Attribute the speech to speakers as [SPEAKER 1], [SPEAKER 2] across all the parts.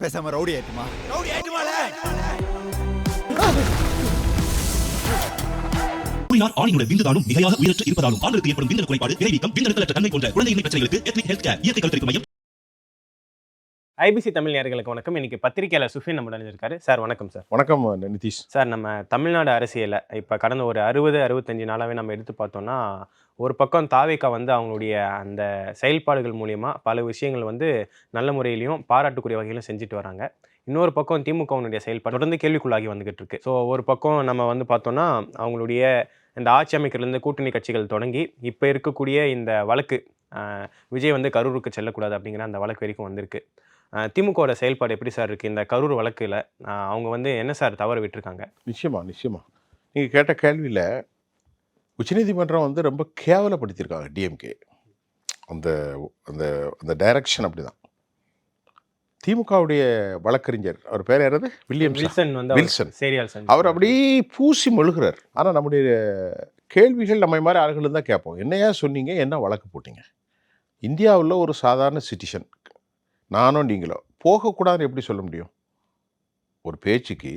[SPEAKER 1] பேசாம ரவுடி ஆயிட்டுமால.
[SPEAKER 2] ஆணியுடன் விந்துதானும் மிகையாக உயிரற்று இருப்பதாலும் ஆண்களுக்கு ஏற்படும் விந்தணு குறைபாடு, விரைவீக்கம், விந்தணுக்களற்ற தன்மை போன்ற குழந்தையின்மை பிரச்சனைகளுக்கு எத்னிக் ஹெல்த் கேர் இயற்கை கருத்தரிப்பு மையம்.
[SPEAKER 3] ஐபிசி தமிழ் நேயர்களுக்கு வணக்கம். இன்னைக்கு பத்திரிகையாளர் சுஃபின் நம்ம இருக்காரு. சார் வணக்கம். சார்
[SPEAKER 4] வணக்கம் நிதிஷ்.
[SPEAKER 3] சார், நம்ம தமிழ்நாடு அரசியலை இப்போ கடந்த ஒரு 60-65 நாளாகவே நம்ம எடுத்து பார்த்தோம்னா, ஒரு பக்கம் தாவேகா அவங்களுடைய அந்த செயல்பாடுகள் மூலியமா பல விஷயங்கள் நல்ல முறையிலையும் பாராட்டுக்குரிய வகையிலும் செஞ்சுட்டு வராங்க. இன்னொரு பக்கம் திமுகவினுடைய செயல்பாடு தொடர்ந்து கேள்விக்குள்ளாகி வந்துகிட்டு இருக்கு. ஸோ ஒரு பக்கம் நம்ம பார்த்தோம்னா, அவங்களுடைய இந்த ஆட்சி அமைக்கிறதுலேருந்து கூட்டணி கட்சிகள் தொடங்கி இப்போ இருக்கக்கூடிய இந்த வழக்கு, விஜய் கரூருக்கு செல்லக்கூடாது அப்படிங்கிற அந்த வழக்கு வரைக்கும் வந்திருக்கு. திமுகவோட செயல்பாடு எப்படி சார் இருக்குது இந்த கரூர் வழக்கில்? அவங்க என்ன சார் தவறு விட்டுருக்காங்க?
[SPEAKER 4] நிச்சயமா நீங்கள் கேட்ட கேள்வியில் உச்சநீதிமன்றம் ரொம்ப கேவலப்படுத்தியிருக்காங்க டிஎம்கே. அந்த அந்த அந்த டைரக்ஷன் அப்படி தான். திமுகவுடைய வழக்கறிஞர், அவர் பேர் யாராவது, வில்சன், அவர் அப்படி பூசி மெழுகிறார். ஆனால் நம்முடைய கேள்விகள் நம்ம மாதிரி ஆளுகள் தான் கேட்போம். என்னையா சொன்னீங்க, என்ன வழக்கு போட்டீங்க? இந்தியாவில் ஒரு சாதாரண சிட்டிசன் நானோ நீங்களோ போகக்கூடாதுன்னு எப்படி சொல்ல முடியும்? ஒரு பேச்சுக்கு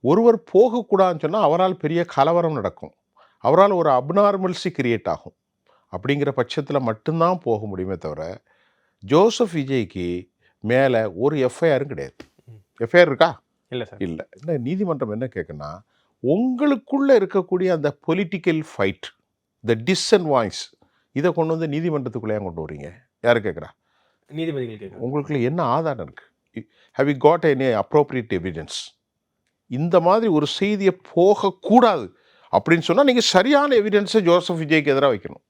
[SPEAKER 4] ஒருவர் போகக்கூடாதுன்னு சொன்னால் அவரால் பெரிய கலவரம் நடக்கும், அவரால் ஒரு அப்நார்மல்சி கிரியேட் ஆகும். அப்படிங்கிற பட்சத்தில் மட்டும்தான் போக முடியுமே தவிர ஜோசப் விஜய்க்கு மேலே ஒரு எஃப்ஐஆரும் கிடையாது. எஃப்ஐஆர் இருக்கா?
[SPEAKER 3] இல்லை சார்.
[SPEAKER 4] இல்லை. என்ன நீதிமன்றம் என்ன கேட்குன்னா, உங்களுக்குள்ளே இருக்கக்கூடிய அந்த பொலிட்டிக்கல் ஃபைட், த டிஸ்அண்ட் வாய்ஸ், இதை கொண்டு நீதிமன்றத்துக்குள்ளே ஏன் கொண்டு வரீங்க? யார் கேட்குறா?
[SPEAKER 3] நீதிபதிகள் கேட்குறாங்க.
[SPEAKER 4] உங்களுக்கு என்ன ஆதாரம் இருக்குது? Have you got any appropriate evidence? இந்த மாதிரி ஒரு செய்தியை போகக்கூடாது அப்படின்னு சொன்னால் நீங்கள் சரியான எவிடன்ஸை ஜோசப் விஜய்க்கு எதிராக வைக்கணும்.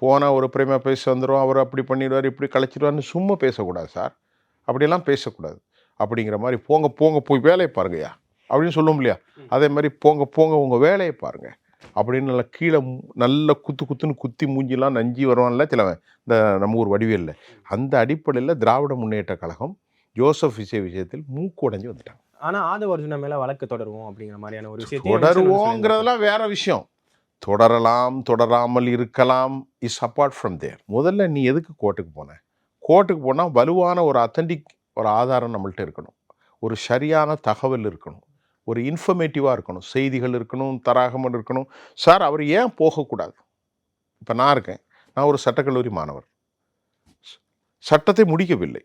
[SPEAKER 4] போனால் ஒரு பிரேமா பேச வந்துடும், அவர் அப்படி பண்ணிடுவார், இப்படி கலைச்சிடுவார்னு சும்மா பேசக்கூடாது சார். அப்படியெல்லாம் பேசக்கூடாது. அப்படிங்கிற மாதிரி போங்க போய் வேலையை பாருங்கய்யா அப்படின்னு சொல்லும் இல்லையா? அதே மாதிரி போங்க உங்கள் வேலையை பாருங்கள் அப்படின்னு நல்லா கீழே நல்ல குத்துன்னு குத்தி மூஞ்சிலாம் நஞ்சி வருவான்ல சிலவன், இந்த நம்ம ஊர் வடிவேலில். அந்த அடிப்படையில் திராவிட முன்னேற்ற கழகம் ஜோசப் விஜய் விஷயத்தில் மூக்கு உடைஞ்சு வந்துட்டாங்க.
[SPEAKER 3] ஆனால் ஆதவ அர்ஜுனா மேலே வழக்கு தொடருவோம் அப்படிங்கிற மாதிரியான ஒரு விஷயத்தை
[SPEAKER 4] தொடருவோங்கிறதெல்லாம் வேற விஷயம். தொடரலாம், தொடராமல் இருக்கலாம், இஸ் அப்பார்ட் ஃப்ரம் தேர். முதல்ல நீ எதுக்கு கோர்ட்டுக்கு போன? கோர்ட்டுக்கு போனால் வலுவான ஒரு அத்தன்டிக் ஒரு ஆதாரம் நம்மள்ட்ட இருக்கணும், ஒரு சரியான தகவல் இருக்கணும், ஒரு இன்ஃபர்மேட்டிவாக இருக்கணும், செய்திகள் இருக்கணும், தராகமல் இருக்கணும். சார் அவர் ஏன் போகக்கூடாது? இப்போ நான் இருக்கேன், நான் ஒரு சட்டக்கல்லூரி மாணவர், சட்டத்தை முடிக்கவில்லை.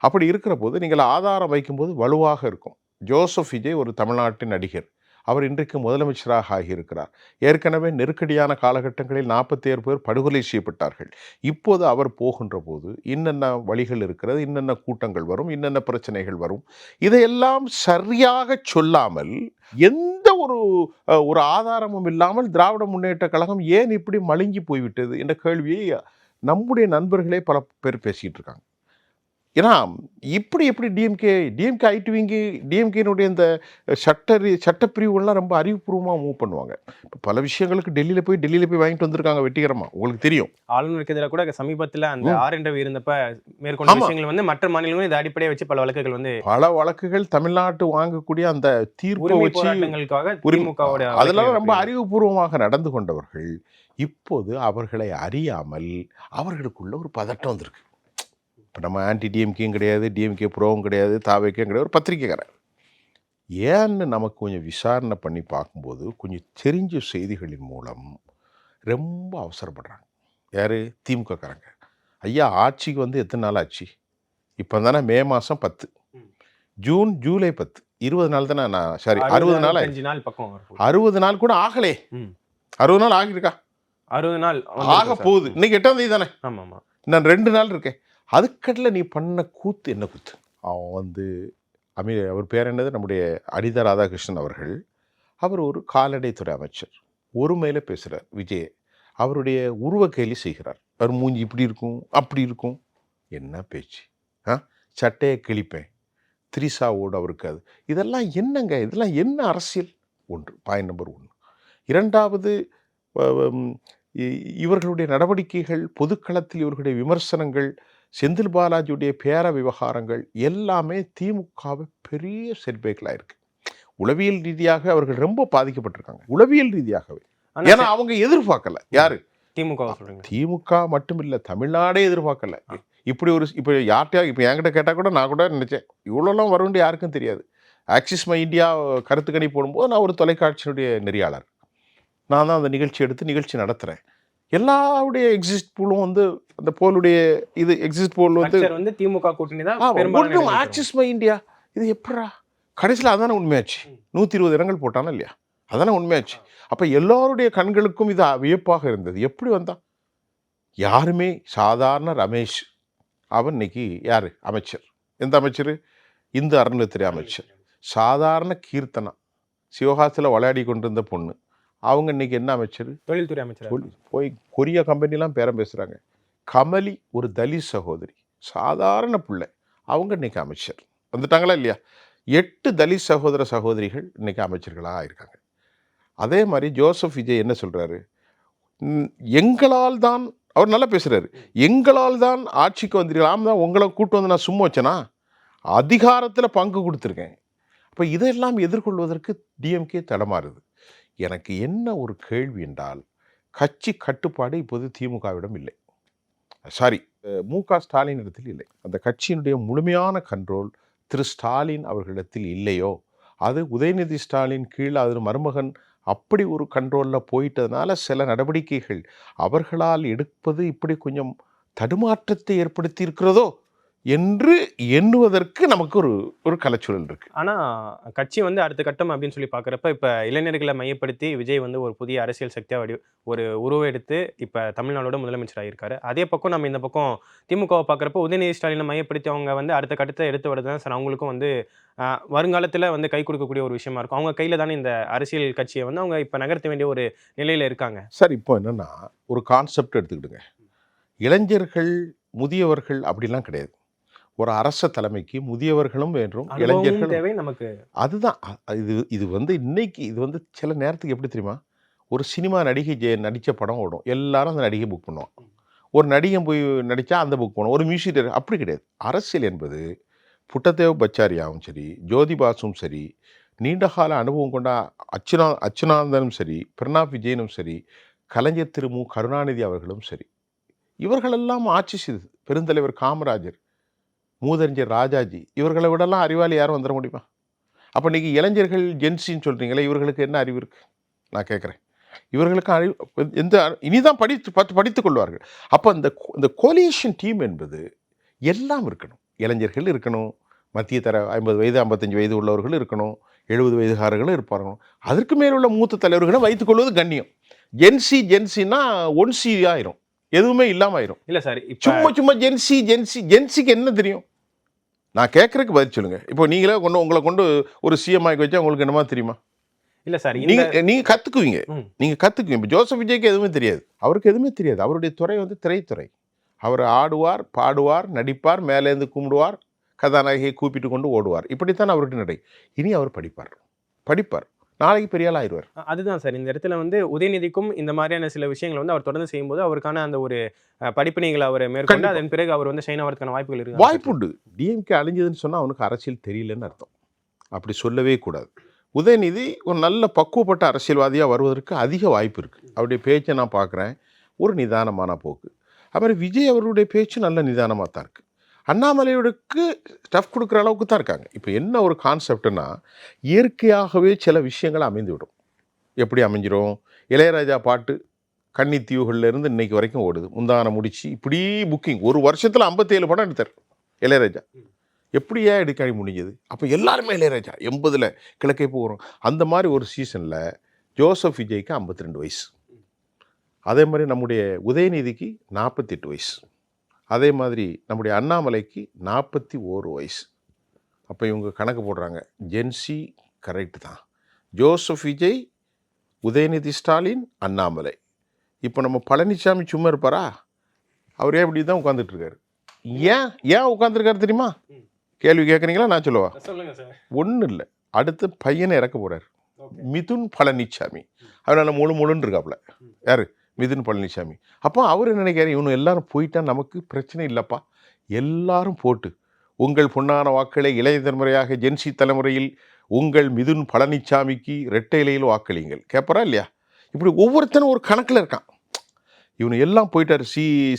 [SPEAKER 4] அப்படி இருக்கிற போது நீங்கள் ஆதாரம் வைக்கும்போது வலுவாக இருக்கும். ஜோசப் விஜய் ஒரு தமிழ்நாட்டின் நடிகர், அவர் இன்றைக்கு முதலமைச்சராக ஆகியிருக்கிறார். ஏற்கனவே நெருக்கடியான காலகட்டங்களில் 47 பேர் படுகொலை செய்யப்பட்டார்கள். இப்போது அவர் போகின்ற போது என்னென்ன வழிகள் இருக்கிறது, என்னென்ன கூட்டங்கள் வரும், என்னென்ன பிரச்சனைகள் வரும், இதையெல்லாம் சரியாக சொல்லாமல் எந்த ஒரு ஆதாரமும் இல்லாமல் திராவிட முன்னேற்ற கழகம் ஏன் இப்படி மழுங்கி போய்விட்டது என்ற கேள்வியை நம்முடைய நண்பர்களே பல பேர் பேசிகிட்டு இருக்காங்க. ஏன்னா எப்படி டிஎம்கே ஐடிவிங்கு டிஎம்கேனுடைய இந்த சட்டப்பிரிவுகள்லாம் ரொம்ப அறிவுபூர்வமாக மூவ் பண்ணுவாங்க. இப்போ பல விஷயங்களுக்கு டெல்லியில் போய் வாங்கிட்டு வந்திருக்காங்க வெற்றிகரமாக. உங்களுக்கு தெரியும்,
[SPEAKER 3] ஆளுநருக்கு எதிராக கூட சமீபத்தில் அந்த ஆர்என்டவி இருந்தப்ப மேற்கொண்ட விஷயங்கள் மற்ற மாநிலங்களும் இதை அடிப்படையை வச்சு பல வழக்குகள்
[SPEAKER 4] தமிழ்நாட்டு வாங்கக்கூடிய அந்த தீர்ப்பு வச்சு அதெல்லாம் ரொம்ப அறிவுபூர்வமாக நடந்து கொண்டவர்கள். இப்போது அவர்களை அறியாமல் அவர்களுக்குள்ள ஒரு பதட்டம் வந்திருக்கு. இப்போ நம்ம ஆன்டி டிஎம்கேயும் கிடையாது, டிஎம்கே ப்ரோவும் கிடையாது, தாவேக்கும் கிடையாது, ஒரு பத்திரிக்கைக்காரர். ஏன்னு நமக்கு கொஞ்சம் விசாரணை பண்ணி பார்க்கும்போது கொஞ்சம் தெரிஞ்ச செய்திகளின் மூலம் ரொம்ப அவசரப்படுறாங்க. யார்? திமுகக்காரங்க. ஐயா ஆட்சிக்கு எத்தனை நாள் ஆச்சு? இப்போ தானே மே மாதம் 10, ஜூன், ஜூலை 10, 20 நாள் தானே. நான் சாரி 60 நாள், 60 நாள் கூட ஆகலே. 60 நாள் ஆகிருக்கா?
[SPEAKER 3] 60 நாள்
[SPEAKER 4] ஆக போகுது. இன்னைக்கு 8ஆம் தேதி தானே.
[SPEAKER 3] ஆமாம்,
[SPEAKER 4] நான் 2 நாள் இருக்கேன். அதுக்கட்டில் நீ பண்ண கூத்து என்ன கூத்து? அவன் அவர் பேர் என்னது, நம்முடைய அனிதா ராதாகிருஷ்ணன் அவர்கள். அவர் ஒரு கால்நடைத்துறை அமைச்சர். ஒருமையில பேசுகிறார் விஜய். அவருடைய உருவ கேலி செய்கிறார். அவர் மூஞ்சி இப்படி இருக்கும், அப்படி இருக்கும். என்ன பேச்சு? சட்டையை கிழிப்பேன், திரிசாவோடு அவருக்கு அது. இதெல்லாம் என்னங்க? இதெல்லாம் என்ன அரசியல்? Point number 1. இரண்டாவது, இவர்களுடைய நடவடிக்கைகள், பொதுக்களத்தில் இவர்களுடைய விமர்சனங்கள், செந்தில் பாலாஜியுடைய பேர விவகாரங்கள் எல்லாமே திமுகவை பெரிய செட்பேக்கலாக இருக்கு. உளவியல் ரீதியாக அவர்கள் ரொம்ப பாதிக்கப்பட்டிருக்காங்க, உளவியல் ரீதியாகவே. ஏன்னா அவங்க எதிர்பார்க்கல. யாரு?
[SPEAKER 3] திமுக.
[SPEAKER 4] திமுக மட்டும் இல்லை, தமிழ்நாடே எதிர்பார்க்கல. இப்படி ஒரு இப்போ யார்கிட்டயா இப்போ என்கிட்ட கேட்டால் கூட நான் கூட நினச்சேன் இவ்வளோலாம் வரும்னு யாருக்கும் தெரியாது. ஆக்சிஸ் மை இந்தியா கருத்து கணி போடும்போது நான் ஒரு தொலைக்காட்சியினுடைய நெறியாளர். நான் தான் அந்த நிகழ்ச்சி எடுத்து நிகழ்ச்சி நடத்துகிறேன். எல்லாருடைய எக்ஸிஸ்ட் போலும் வந்து அந்த போலுடைய இது எக்ஸிஸ்ட் போல் வந்து
[SPEAKER 3] ஸ்ட்ரக்சர் வந்து திமுக கூட்டணி தான் பெரும்பாலான
[SPEAKER 4] ஒன்றும்
[SPEAKER 3] இடங்கள்
[SPEAKER 4] ஆக்சிஸ் மை இந்தியா இது எப்படா கடைசியில் அதானே உண்மையாச்சு. 120 இடங்கள் போட்டானா இல்லையா, அதானே உண்மையாச்சு. அப்போ எல்லாருடைய கண்களுக்கும் இது வியப்பாக இருந்தது. எப்படி வந்தா யாருமே சாதாரண ரமேஷ் அவன் இன்னைக்கு யார் அமைச்சர், எந்த அமைச்சர், இந்து அறநிலையத்துறை அமைச்சர். சாதாரண கீர்த்தனா சிவகாசியில் விளையாடி கொண்டிருந்த பொண்ணு, அவங்க இன்னைக்கு என்ன அமைச்சர்,
[SPEAKER 3] தொழில்துறை அமைச்சர்.
[SPEAKER 4] போய் கொரியா கம்பெனிலாம் பேரம் பேசுகிறாங்க. கமலி ஒரு தலித் சகோதரி, சாதாரண பிள்ளை, அவங்க இன்னைக்கு அமைச்சர் வந்துட்டாங்களா இல்லையா. 8 தலித் சகோதர சகோதரிகள் இன்னைக்கு அமைச்சர்களாக இருக்காங்க. அதே மாதிரி ஜோசப் விஜய் என்ன சொல்கிறாரு, எங்களால் தான், அவர் நல்லா பேசுகிறாரு, எங்களால் தான் ஆட்சிக்கு வந்தீர்கள், தான் உங்களை கூட்டு வந்து நான் சும்மா வச்சேனா, அதிகாரத்தில் பங்கு கொடுத்துருக்கேன். அப்போ இதெல்லாம் எதிர்கொள்வதற்கு டிஎம்கே தடமாறுது. எனக்கு என்ன ஒரு கேள்வி என்றால், கட்சி கட்டுப்பாடு இப்போது திமுகவிடம் இல்லை, சாரி மு.க. ஸ்டாலின் இடத்தில் இல்லை. அந்த கட்சியினுடைய முழுமையான கண்ட்ரோல் திரு ஸ்டாலின் அவர்களிடத்தில் இல்லையோ, அது உதயநிதி ஸ்டாலின் கீழ் அது மருமகன் அப்படி ஒரு கண்ட்ரோலில் போயிட்டதுனால சில நடவடிக்கைகள் அவர்களால் எடுப்பது இப்படி கொஞ்சம் தடுமாற்றத்தை ஏற்படுத்தி இருக்கிறதோ என்று எண்ணுவதற்கு நமக்கு ஒரு கலைச்சூழல் இருக்கு.
[SPEAKER 3] ஆனால் கட்சி வந்து அடுத்த கட்டம் அப்படின்னு சொல்லி பார்க்குறப்ப இப்போ இளைஞர்களை மையப்படுத்தி விஜய் வந்து ஒரு புதிய அரசியல் சக்தியாக ஒரு உருவம் எடுத்து இப்போ தமிழ்நாடோட முதலமைச்சராக இருக்காரு. அதே பக்கம் நம்ம இந்த பக்கம் திமுகவை பார்க்குறப்ப உதயநிதி ஸ்டாலினை மையப்படுத்தி அவங்க வந்து அடுத்த கட்டத்தை எடுத்து வரது தான் சார் அவங்களுக்கும் வந்து வருங்காலத்தில் வந்து கை கொடுக்கக்கூடிய ஒரு விஷயமா இருக்கும். அவங்க கையில் தானே இந்த அரசியல் கட்சியை வந்து அவங்க இப்போ நகர்த்த வேண்டிய ஒரு நிலையில் இருக்காங்க.
[SPEAKER 4] சார் இப்போ என்னென்னா ஒரு கான்செப்ட் எடுத்துக்கிட்டுங்க, இளைஞர்கள் முதியவர்கள் அப்படிலாம் கிடையாது. ஒரு அரச தலைமைக்கு முதியவர்களும் வேண்டும், இளைஞர்களும்
[SPEAKER 3] தேவை நமக்கு.
[SPEAKER 4] அதுதான் இது வந்து இன்னைக்கு இது வந்து சில நேரத்துக்கு எப்படி தெரியுமா, ஒரு சினிமா நடிகை நடித்த படம் ஓடும், எல்லாரும் அந்த நடிகை புக் பண்ணுவான். ஒரு நடிகன் போய் நடித்தா அந்த புக் பண்ணுவோம், ஒரு மியூசிக் டைரக்டர். அப்படி கிடையாது. அரசியல் என்பது புட்டதேவ் பச்சாரியாவும் சரி, ஜோதிபாசும் சரி, நீண்டகால அனுபவம் கொண்ட அச்சுனாந்தனும் சரி, பிரணாப் விஜயனும் சரி, கலைஞர் திரு மு கருணாநிதி அவர்களும் சரி, இவர்களெல்லாம் ஆட்சி செய்தது. பெருந்தலைவர் காமராஜர், மூதறிஞர் ராஜாஜி, இவர்களை விடலாம் அறிவாளி யாரும் வந்துட முடியுமா? அப்போ இன்றைக்கி இளைஞர்கள் ஜென்சின்னு சொல்கிறீங்களே, இவர்களுக்கு என்ன அறிவு இருக்குது நான் கேட்குறேன். இவர்களுக்கு அறிவு எந்த இனிதான் படித்துக் கொள்வார்கள். அப்போ இந்த கோலியேஷன் டீம் என்பது எல்லாம் இருக்கணும். இளைஞர்கள் இருக்கணும், மத்திய தர 50 வயது 55 வயது உள்ளவர்கள் இருக்கணும், 70 வயதுகாரர்களும் இருப்பார்கள். அதற்கு மேல் உள்ள மூத்த தலைவர்களை வைத்துக்கொள்வது கண்ணியம். ஜென்சின்னா 1C ஆயிரும், எதுவுமே இல்லாமல் ஆயிரும்.
[SPEAKER 3] இல்லை சார்,
[SPEAKER 4] சும்மா ஜென்சிக்கு என்ன தெரியும்? நான் கேட்குறதுக்கு பதில் சொல்லுங்கள். இப்போ நீங்களே உங்களை கொண்டு ஒரு சிஎம் ஆகி வச்சா உங்களுக்கு என்னமா தெரியுமா?
[SPEAKER 3] இல்லை சார்,
[SPEAKER 4] நீங்கள் கற்றுக்குவீங்க. இப்போ ஜோசப் விஜய்க்கு எதுவுமே தெரியாது, அவருக்கு எதுவுமே தெரியாது. அவருடைய துறை வந்து திரைத்துறை. அவர் ஆடுவார், பாடுவார், நடிப்பார், மேலேருந்து கும்பிடுவார், கதாநாயகியை கூப்பிட்டு கொண்டு ஓடுவார். இப்படித்தான் அவருடைய நடை. இனி அவர் படிப்பார், நாளைக்கு பெரிய ஆள் ஆயிடுவார்.
[SPEAKER 3] அதுதான் சார், இந்த இடத்துல வந்து உதயநிதிக்கும் இந்த மாதிரியான சில விஷயங்கள் வந்து அவர் தொடர்ந்து செய்யும்போது அவருக்கான அந்த ஒரு படிப்பினைகளை அவர் மேற்கொண்டு அதன் பிறகு அவர் வந்து ஷைன் ஆகிறதுக்கான வாய்ப்புகள் இருக்கு.
[SPEAKER 4] வாய்ப்புண்டு. டிஎம்கே அழிஞ்சதுன்னு சொன்னால் அவனுக்கு அரசியல் தெரியலன்னு அர்த்தம். அப்படி சொல்லவே கூடாது. உதயநிதி ஒரு நல்ல பக்குவப்பட்ட அரசியல்வாதியாக வருவதற்கு அதிக வாய்ப்பு இருக்குது. அவருடைய பேச்சை நான் பார்க்குறேன், ஒரு நிதானமான போக்கு. அப்புறம் விஜய் அவருடைய பேச்சு நல்ல நிதானமாக தான் இருக்குது. அண்ணாமலையோடுக்கு ஸ்டஃப் கொடுக்குற அளவுக்கு தான் இருக்காங்க. இப்போ என்ன ஒரு கான்செப்ட்னா, இயற்கையாகவே சில விஷயங்கள் அமைந்துவிடும். எப்படி அமைஞ்சிடும்? இளையராஜா பாட்டு கன்னித்தீவுகள்லேருந்து இன்னைக்கு வரைக்கும் ஓடுது, முந்தான முடிச்சு, இப்படி புக்கிங். ஒரு வருஷத்தில் 57 படம் எடுத்தார் இளையராஜா. எப்படியா எடுக்க முடிஞ்சது? அப்போ எல்லாருமே இளையராஜா 80ல் கிழக்கே போகிறோம். அந்த மாதிரி ஒரு சீசனில் ஜோசப் விஜய்க்கு 52 வயசு, அதே மாதிரி நம்முடைய உதயநிதிக்கு 48 வயசு, அதே மாதிரி நம்முடைய அண்ணாமலைக்கு 41 வயசு. அப்போ இவங்க கணக்கு போடுறாங்க, ஜென்சி கரெக்டு தான். ஜோசப் விஜய், உதயநிதி ஸ்டாலின், அண்ணாமலை. இப்போ நம்ம பழனிசாமி சும்மா இருப்பாரா? அவரே இப்படி தான் உட்காந்துட்ருக்காரு. ஏன் உட்காந்துருக்காரு தெரியுமா? கேள்வி கேட்குறீங்களா? நான் சொல்லவா? ஒன்றும் இல்லை, அடுத்து பையனை இறக்க போகிறார், மிதுன் பழனிசாமி. அதனால் முழுன்னு இருக்காப்புல. யார்? மிதுன் பழனிசாமி. அப்போ அவர் என்ன நினைக்கிறார், இவனு எல்லாரும் போயிட்டா நமக்கு பிரச்சனை இல்லைப்பா, எல்லாரும் போட்டு உங்கள் பொன்னான வாக்களை இளைய தலைமுறையாக ஜென்சி தலைமுறையில் உங்கள் மிதுன் பழனிசாமிக்கு இரட்டை இலையில் வாக்களிங்கள் கேட்பறா இல்லையா? இப்படி ஒவ்வொருத்தனும் ஒரு கணக்கில் இருக்கான். இவனு எல்லாம் போயிட்டார்.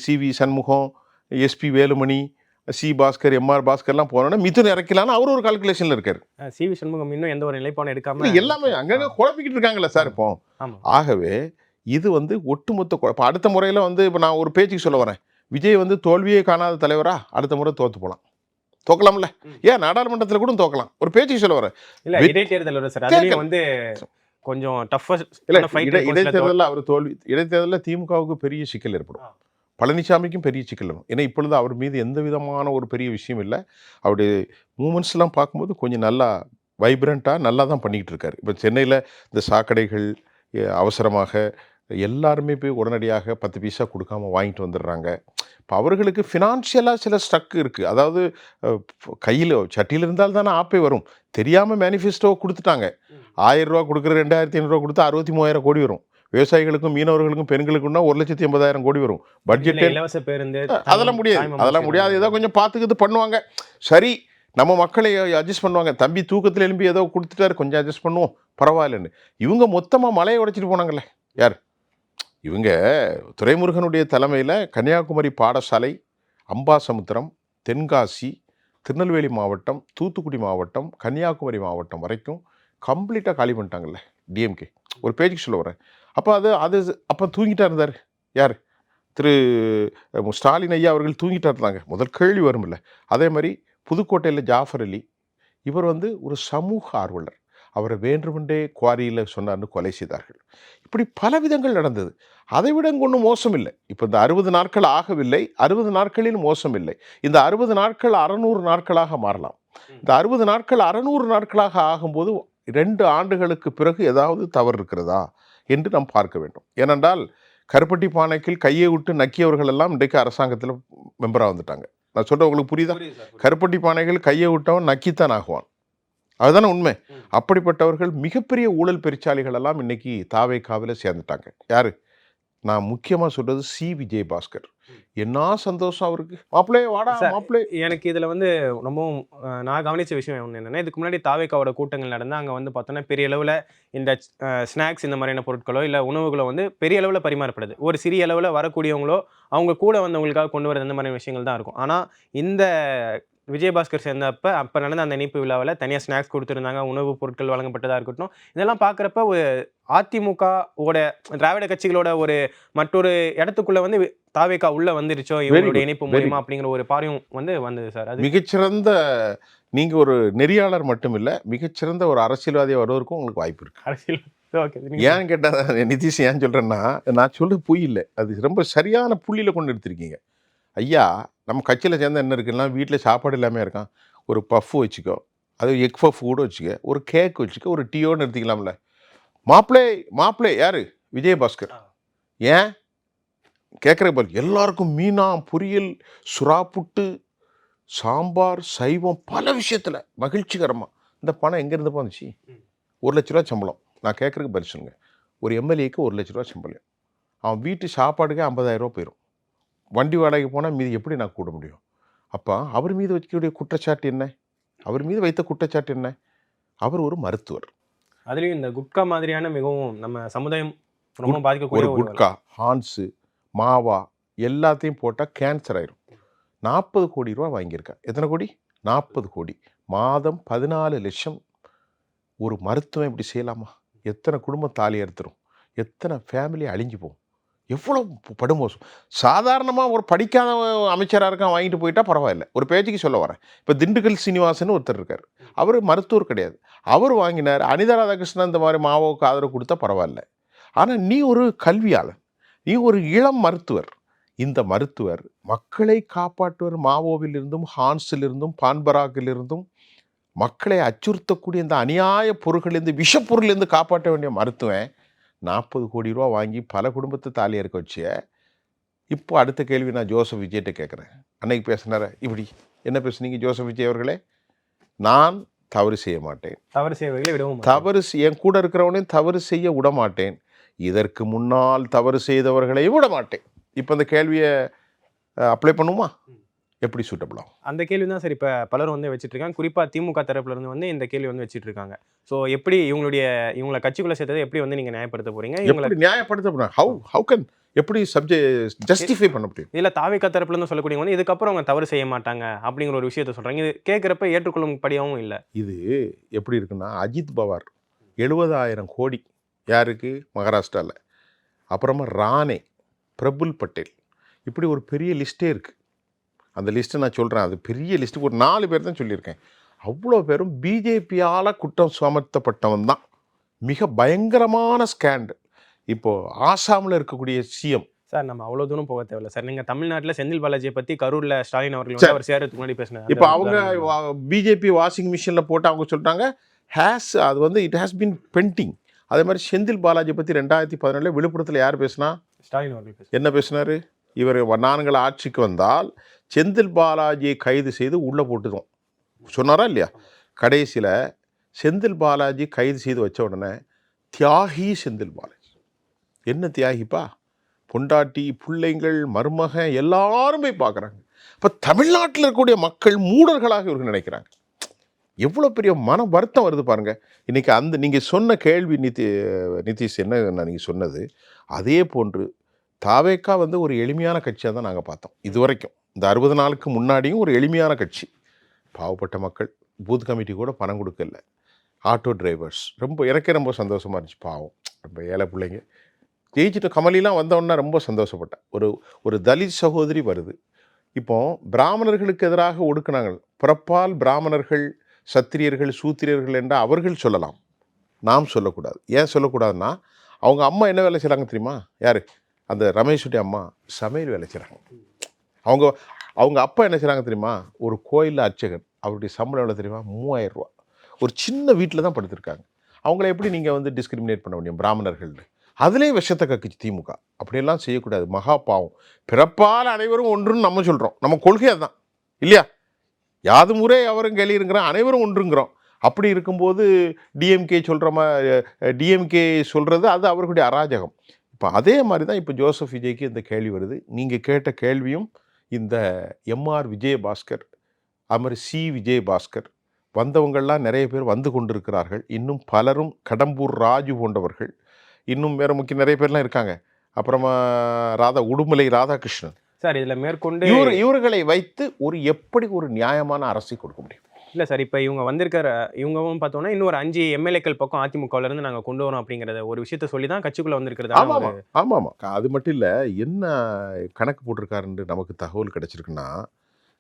[SPEAKER 4] C V Shanmugam, S P Velumani, C Bhaskar, M R பாஸ்கர்லாம் போனோன்னா மிதுன் இறக்கலான்னு அவர் ஒரு கால்குலேஷனில் இருக்காரு.
[SPEAKER 3] சிவி சண்முகம் இன்னும் எந்த ஒரு நிலைப்பாடு எடுக்காம
[SPEAKER 4] எல்லாமே அங்கங்கே குழப்பிக்கிட்டு இருக்காங்களே சார் இப்போ. ஆகவே இது ஒட்டுமொத்த இப்போ அடுத்த முறையில் இப்போ நான் ஒரு பேச்சுக்கு சொல்ல வரேன், விஜய் தோல்வியே காணாத தலைவரா அடுத்த முறை தோற்று போகலாம். தோக்கலாம்ல, ஏன் நாடாளுமன்றத்தில் கூட தோக்கலாம். ஒரு பேச்சுக்கு சொல்ல வரேன்.
[SPEAKER 3] இல்லை இடைத்தேர்தல் வரும் சார், அதுலேயும் கொஞ்சம் டஃபஸ்ட்
[SPEAKER 4] இடைத்தேர்தலில் அவர் தோல்வி. இடைத்தேர்தலில் திமுகவுக்கு பெரிய சிக்கல் ஏற்படும், பழனிசாமிக்கும் பெரிய சிக்கல் வரும். ஏன்னா இப்பொழுது அவர் மீது எந்த விதமான ஒரு பெரிய விஷயம் இல்லை. அவருடைய மூமெண்ட்ஸ்லாம் பார்க்கும்போது கொஞ்சம் நல்லா வைப்ரண்ட்டாக நல்லா தான் பண்ணிக்கிட்டு இருக்காரு. இப்போ சென்னையில் இந்த சாக்கடைகள் அவசரமாக எல்லாருமே போய் உடனடியாக 10 பைசா கொடுக்காம வாங்கிட்டு வந்துடுறாங்க. இப்போ அவர்களுக்கு ஃபினான்ஷியலாக சில ஸ்ட்ரக் இருக்குது. அதாவது கையில் சட்டியில் இருந்தால் தானே ஆப்பே வரும். தெரியாமல் மேனிஃபெஸ்டோ கொடுத்துட்டாங்க. 1000 ரூபா கொடுக்குற 2500 கொடுத்து 63,000 கோடி வரும். விவசாயிகளுக்கும் மீனவர்களுக்கும் பெண்களுக்கும்னா 1,80,000 கோடி வரும். பட்ஜெட்
[SPEAKER 3] இலவச பேருந்து
[SPEAKER 4] அதெல்லாம் முடியாது. ஏதோ கொஞ்சம் பார்த்துக்கிட்டு பண்ணுவாங்க. சரி, நம்ம மக்களை அட்ஜஸ்ட் பண்ணுவாங்க. தம்பி தூக்கத்தில் எழும்பி ஏதோ கொடுத்துட்டாரு, கொஞ்சம் அட்ஜஸ்ட் பண்ணுவோம் பரவாயில்லன்னு. இவங்க மொத்தமாக மலையை உடைச்சிட்டு போனாங்கல்ல. யார் இவங்க? துரைமுருகனுடைய தலைமையில் கன்னியாகுமரி பாடசாலை, அம்பாசமுத்திரம், தென்காசி, திருநெல்வேலி மாவட்டம், தூத்துக்குடி மாவட்டம், கன்னியாகுமரி மாவட்டம் வரைக்கும் கம்ப்ளீட்டாக காலி பண்ணிட்டாங்கல்ல டிஎம்கே. ஒரு பேஜுக்கு சொல்ல வரேன். அப்போ அப்போ தூங்கிட்டா இருந்தார் யார்? திரு ஸ்டாலின் ஐயா அவர்கள் தூங்கிட்டா இருந்தாங்க. முதல் கேள்வி வரும் இல்லை. அதே மாதிரி புதுக்கோட்டையில் ஜாஃபர் அலி, இவர் ஒரு சமூக ஆர்வலர். அவரை வேண்டுமென்றே குவாரியில் சொன்னார்னு கொலை செய்தார்கள். இப்படி பல விதங்கள் நடந்தது. அதை விட ஒன்றும் மோசம் இல்லை. இப்போ இந்த 60 நாட்கள் ஆகவில்லை, 60 நாட்களில் மோசம் இல்லை. இந்த 60 நாட்கள் 600 நாட்களாக மாறலாம். இந்த 60 நாட்கள் 600 நாட்களாக ஆகும்போது 2 ஆண்டுகளுக்கு பிறகு ஏதாவது தவறு இருக்கிறதா என்று நாம் பார்க்க வேண்டும். ஏனென்றால் கருப்பட்டி பானைக்கில் கையை விட்டு நக்கியவர்கள் எல்லாம் இன்றைக்கு அரசாங்கத்தில் மெம்பராக வந்துட்டாங்க. நான் சொல்கிறேன், உங்களுக்கு புரியுதா? கருப்பட்டி பானைகள் கையை விட்டவன் நக்கித்தான் ஆகுவான். அதுதானே உண்மை. அப்படிப்பட்டவர்கள் மிகப்பெரிய ஊழல் பெருச்சாளிகள் எல்லாம் இன்னைக்கு தாவேக்காவில் சேர்ந்துட்டாங்க. யாரு? நான் முக்கியமாக சொல்றது சி விஜயபாஸ்கர். என்ன சந்தோஷம் அவருக்கு. மாப்பிள்ளை வாடா மாப்பிள்ளை.
[SPEAKER 3] எனக்கு இதில் ரொம்பவும் நான் கவனித்த விஷயம் ஒன்று என்னென்னா, இதுக்கு முன்னாடி தாவேக்காவோட கூட்டங்கள் நடந்தால் அங்கே பார்த்தோன்னா பெரிய அளவில் இந்த ஸ்நாக்ஸ் இந்த மாதிரியான பொருட்களோ இல்லை உணவுகளோ பெரிய அளவில் பரிமாறப்படுது. ஒரு சிறிய அளவில் வரக்கூடியவங்களோ அவங்க கூட வந்தவங்களுக்காக கொண்டு வரது அந்த மாதிரி விஷயங்கள் தான் இருக்கும். ஆனால் இந்த விஜயபாஸ்கர் சேர்ந்தப்போ அப்போ நடந்த அந்த இணைப்பு விழாவில் தனியாக ஸ்நாக்ஸ் கொடுத்துருந்தாங்க, உணவுப் பொருட்கள் வழங்கப்பட்டதாக இருக்கட்டும். இதெல்லாம் பார்க்குறப்ப ஒரு அதிமுகவோட திராவிட கட்சிகளோட ஒரு மற்றொரு இடத்துக்குள்ள தாவேக்கா உள்ள வந்துருச்சோ இவங்களுடைய இணைப்பு மூலியமா அப்படிங்கிற ஒரு பார்வையும் வந்தது சார். அது
[SPEAKER 4] மிகச்சிறந்த, நீங்க ஒரு நெறியாளர் மட்டும் இல்லை, மிகச்சிறந்த ஒரு அரசியல்வாதியாக வருவதற்கும் உங்களுக்கு வாய்ப்பு இருக்கு.
[SPEAKER 3] அரசியல்
[SPEAKER 4] ஏன்னு கேட்டால் நிதிஷ் ஏன் சொல்கிறேன்னா, நான் சொல்ல பொய் இல்லை, அது ரொம்ப சரியான புள்ளியில் கொண்டு எடுத்திருக்கீங்க ஐயா. நம்ம கட்சியில் சேர்ந்தால் என்ன இருக்குன்னா, வீட்டில் சாப்பாடு இல்லாமல் இருக்கான், ஒரு பஃப் வச்சுக்கோ, அது எக் பஃப் கூட வச்சுக்க, ஒரு கேக் வச்சுக்க, ஒரு டீயோன்னு எடுத்துக்கலாம்ல. மாப்பிள்ளை யார்? விஜயபாஸ்கர். ஏன் கேட்குற பாரு, எல்லாருக்கும் மீனா பொரியல், சுறா புட்டு, சாம்பார், சைவம், பல விஷயத்தில் மகிழ்ச்சிகரமாக. இந்த பணம் எங்கேருந்து வந்துச்சு? 1 லட்ச ரூபா சம்பளம். நான் கேட்குறதுக்கு பதில் சொல்லுங்க. ஒரு எம்எல்ஏக்கு 1 லட்ச ரூபா சம்பளம். அவன் வீட்டு சாப்பாடுக்கே 50,000 ரூபா போயிடும். வண்டி வாடகைக்கு போனால் மீது எப்படி நான் கூட முடியும்? அப்போ அவர் மீது வைக்கக்கூடிய குற்றச்சாட்டு என்ன? அவர் மீது வைத்த குற்றச்சாட்டு என்ன? அவர் ஒரு மருத்துவர்.
[SPEAKER 3] அதுலேயும் இந்த குட்கா மாதிரியான மிகவும் நம்ம சமுதாயம் ரொம்ப பாதிக்கக்கூடிய
[SPEAKER 4] ஒரு குட்கா, ஹான்ஸு, மாவா எல்லாத்தையும் போட்டால் கேன்சர் ஆயிரும். 40 கோடி ரூபா வாங்கியிருக்கேன். எத்தனை கோடி? 40 கோடி. மாதம் 14 லட்சம். ஒரு மருத்துவம் இப்படி செய்யலாமா? எத்தனை குடும்பம் தாலி அறுத்துரும், எத்தனை ஃபேமிலி அழிஞ்சு போகும், எவ்வளோ படுமோசம். சாதாரணமாக ஒரு படிக்காத அமைச்சராக இருக்கான் வாங்கிட்டு போயிட்டா பரவாயில்ல. ஒரு பேச்சுக்கு சொல்ல வரேன். இப்போ திண்டுக்கல் சீனிவாசன் ஒருத்தர் இருக்கார், அவர் மருத்துவர் கிடையாது, அவர் வாங்கினார். அனிதா ராதாகிருஷ்ணன் இந்த மாதிரி மாவோவுக்கு ஆதரவு கொடுத்தா பரவாயில்ல. ஆனால் நீ ஒரு கல்வியாளன், நீ ஒரு இளம் மருத்துவர். இந்த மருத்துவர் மக்களை காப்பாற்றுவர். மாவோவிலிருந்தும் ஹான்ஸிலிருந்தும் பான்பராக்கிலிருந்தும் மக்களை அச்சுறுத்தக்கூடிய இந்த அநியாய பொருள்களிலிருந்து, விஷப்பொருளிலிருந்து காப்பாற்ற வேண்டிய மருத்துவன் 40 கோடி ரூபா வாங்கி பல குடும்பத்தை தாலி இருக்க வச்சு. இப்போ அடுத்த கேள்வி நான் ஜோசப் விஜய்கிட்ட கேட்குறேன். அன்னைக்கு பேசினார இப்படி என்ன பேசுனீங்க ஜோசப் விஜய் அவர்களே? நான் தவறு செய்ய மாட்டேன், தவறு என் கூட இருக்கிறவனையும் தவறு செய்ய விட மாட்டேன், இதற்கு முன்னால் தவறு செய்தவர்களையும் விட மாட்டேன். இப்போ இந்த கேள்வியை அப்ளை பண்ணுமா? எப்படி சூட்டபிள் ஆகும்?
[SPEAKER 3] அந்த கேள்வி தான் சார் இப்ப பலரும் வந்து வச்சுட்டு இருக்காங்க. குறிப்பா திமுக தரப்புல இருந்து வந்து இந்த கேள்வி வந்து வச்சுட்டு இருக்காங்க. ஸோ எப்படி இவங்கள கட்சிக்குள்ள சேர்த்ததை எப்படி வந்து நீங்க நியாயப்படுத்த போறீங்க? இவங்கள
[SPEAKER 4] எப்படி நியாயப்படுத்த முடியும்? ஹவு கேன் எப்படி ஜஸ்டிஃபை பண்ண முடியும்?
[SPEAKER 3] இல்ல தாவேக்கா தரப்புல இருந்து சொல்லக்கூடியவங்க வந்து இதுக்கப்புறம் அவங்க தவறு செய்ய மாட்டாங்க அப்படிங்கிற ஒரு விஷயத்த சொல்றாங்க. இது கேட்கிறப்ப ஏற்றுக்கொள்ளும் படியாவும் இல்ல.
[SPEAKER 4] இது எப்படி இருக்குன்னா, அஜித் பவார் 70,000 கோடி யாருக்கு? மகாராஷ்டிரால. அப்புறமா ராணே, பிரபுல் பட்டேல், இப்படி ஒரு பெரிய லிஸ்ட்டே இருக்கு. அந்த லிஸ்ட்டை நான் சொல்கிறேன், அது பெரிய லிஸ்ட்டு. ஒரு 4 பேர் தான் சொல்லியிருக்கேன். அவ்வளோ பேரும் பிஜேபியால் குற்றம் சுமத்தப்பட்டவன் தான். மிக பயங்கரமான ஸ்கேண்டல். இப்போது ஆசாமில் இருக்கக்கூடிய சிஎம்
[SPEAKER 3] சார் நம்ம அவ்வளவு தூரம் போக தேவையில்ல சார். நீங்க தமிழ்நாட்டுல செந்தில் பாலாஜியை பத்தி கரூர்ல ஸ்டாலின் அவர்கள் வந்து அவர் சேரத்துக்கு முன்னாடி பேசினார்.
[SPEAKER 4] இப்போ அவங்க பிஜேபி வாஷிங் மிஷினில் போட்டு அவங்க சொல்லிட்டாங்க அது வந்து இட் ஹேஸ் பீன் பெண்டிங். அதே மாதிரி செந்தில் பாலாஜி பற்றி 2017 விழுப்புரத்தில் யார் பேசினா?
[SPEAKER 3] ஸ்டாலின் அவர்கள்
[SPEAKER 4] என்ன பேசினார்? இவர் நான்கள் ஆட்சிக்கு வந்தால் செந்தில் பாலாஜியை கைது செய்து உள்ளே போட்டுதுவோம் சொன்னாரா இல்லையா? கடைசியில் செந்தில் பாலாஜி கைது செய்து வச்ச உடனே தியாகி செந்தில் பாலாஜி. என்ன தியாகிப்பா? பொண்டாட்டி, பிள்ளைங்கள், மருமகன் எல்லாரும் போய் பார்க்குறாங்க. இப்போ தமிழ்நாட்டில் இருக்கக்கூடிய மக்கள் மூடர்களாக இவர்கள் நினைக்கிறாங்க. எவ்வளோ பெரிய மன வருத்தம் வருது பாருங்க. இன்றைக்கி நீங்கள் சொன்ன கேள்வி நிதிஷ் என்ன நீங்கள் சொன்னது அதே போன்று தாவேக்கா வந்து ஒரு எளிமையான கட்சியாக தான் நாங்கள் பார்த்தோம் இதுவரைக்கும். இந்த 60 நாளுக்கு முன்னாடியும் ஒரு எளிமையான கட்சி. பாவப்பட்ட மக்கள், பூத் கமிட்டி கூட பணம் கொடுக்கல. ஆட்டோ டிரைவர்ஸ் எனக்கே ரொம்ப சந்தோஷமாக இருந்துச்சு. பாவம், ரொம்ப ஏழை பிள்ளைங்க ஜெயிச்சுட்டு கமலிலாம் வந்தோன்னா ரொம்ப சந்தோஷப்பட்டேன். ஒரு தலித் சகோதரி வருது. இப்போ பிராமணர்களுக்கு எதிராக ஒடுக்குனாங்க. பிறப்பால் பிராமணர்கள், சத்திரியர்கள், சூத்திரியர்கள் என்று அவர்கள் சொல்லலாம், நாம் சொல்லக்கூடாது. ஏன் சொல்லக்கூடாதுன்னா, அவங்க அம்மா என்ன வேலை செய்கிறாங்க தெரியுமா? யார்? அந்த ரமேஷுடைய அம்மா சமையல் வேலை செய்கிறாங்க. அவங்க அப்பா என்ன செய்கிறாங்க தெரியுமா? ஒரு கோயிலில் அர்ச்சகன். அவருடைய சம்பளம் எவ்வளோ தெரியுமா? 3000 ரூபா. ஒரு சின்ன வீட்டில் தான் படுத்திருக்காங்க. அவங்கள எப்படி நீங்கள் வந்து டிஸ்கிரிமினேட் பண்ண முடியும் பிராமணர்கள்னு? அதிலே விஷத்தை கக்குச்சு திமுக. அப்படியெல்லாம் செய்யக்கூடாது, மகா பாவம். பிறப்பால் அனைவரும் ஒன்றுன்னு நம்ம சொல்கிறோம், நம்ம கொள்கை அதுதான் இல்லையா? யாது முறை அவரும் கேள்விங்கிறோம், அனைவரும் ஒன்றுங்கிறோம். அப்படி இருக்கும்போது டிஎம்கே சொல்கிறது அது அவர்களுடைய அராஜகம். இப்போ அதே மாதிரி தான் இப்போ ஜோசப் விஜய்க்கு இந்த கேள்வி வருது. நீங்கள் கேட்ட கேள்வியும் இந்த எம்ஆர் விஜயபாஸ்கர், அது மாதிரி விஜயபாஸ்கர் வந்தவங்கள்லாம் நிறைய பேர் வந்து கொண்டிருக்கிறார்கள். இன்னும் பலரும், கடம்பூர் ராஜு போன்றவர்கள், இன்னும் வேறு முக்கிய நிறைய பேர்லாம் இருக்காங்க. அப்புறமா உடுமலை ராதாகிருஷ்ணன்
[SPEAKER 3] சார். இதில் மேற்கொண்டு
[SPEAKER 4] இவர்களை வைத்து எப்படி ஒரு நியாயமான அரசை கொடுக்க முடியும்?
[SPEAKER 3] இல்லை சார், இப்போ இவங்கவும் பார்த்தோம்னா இன்னும் ஒரு 5 எம்எல்ஏக்கள் பக்கம் அதிமுகவிலேருந்து நாங்கள் கொண்டு வரோம் அப்படிங்கிறத ஒரு விஷயத்த சொல்லி தான் கட்சிக்குள்ளே வந்திருக்கிறது.
[SPEAKER 4] ஆமாம். அது மட்டும் இல்லை, என்ன கணக்கு போட்டிருக்காருன்னு நமக்கு தகவல் கிடைச்சிருக்குன்னா,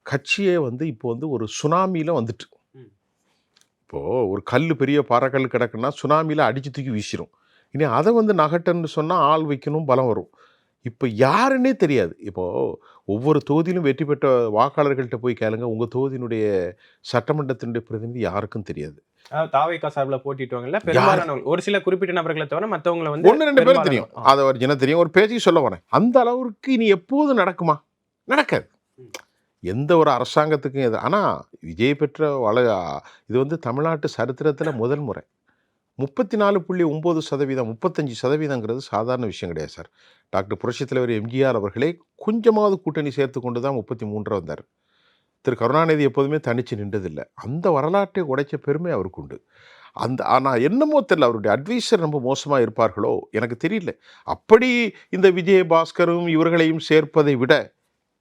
[SPEAKER 4] கட்சியே வந்து இப்போ வந்து ஒரு சுனாமியில் வந்துட்டு, இப்போது ஒரு கல், பெரிய பாறைக்கல் கிடக்குன்னா சுனாமியில் அடித்து தூக்கி வீசிடும். இனி அதை வந்து நகட்டன்னு சொன்னால் ஆள் வைக்கணும், பலம் வரும். இப்போ யாருன்னே தெரியாது. இப்போது ஒவ்வொரு தொகுதியிலும் வெற்றி பெற்ற வாக்காளர்கள்ட்ட போய் கேளுங்க, உங்கள் தொகுதியினுடைய சட்டமன்றத்தினுடைய பிரதிநிதி யாருக்கும் தெரியாது.
[SPEAKER 3] தாவேக்கா சார்பில் போட்டிட்டுவாங்கல்ல, பெரும்பாலான ஒரு சில குறிப்பிட்ட நபர்களை தவிர மற்றவங்களை வந்து
[SPEAKER 4] 1-2 பேர் தெரியும். அதை ஒரு ஜன தெரியும். ஒரு பேச்சுக்கு சொல்ல வரேன், அந்த அளவுக்கு இனி எப்போது நடக்குமா? நடக்காது. எந்த ஒரு அரசாங்கத்துக்கும் எது. ஆனால் விஜய் பெற்ற இது வந்து தமிழ்நாட்டு சரித்திரத்தில் முதல் முறை 34.9%, 35%ங்கிறது சாதாரண விஷயம் கிடையாது சார். டாக்டர் புரட்சித் தலைவர் எம்ஜிஆர் அவர்களே கொஞ்சமாவது கூட்டணி சேர்த்து கொண்டு தான் 33 வந்தார். திரு கருணாநிதி எப்போதுமே தனித்து நின்றதில்லை. அந்த வரலாற்றை உடைச்ச பெருமை அவருக்கு உண்டு. ஆனால் என்னமோ தெரியல, அவருடைய அட்வைசர் ரொம்ப மோசமாக இருப்பார்களோ எனக்கு தெரியல. அப்படி இந்த விஜயபாஸ்கரும் இவர்களையும் சேர்ப்பதை விட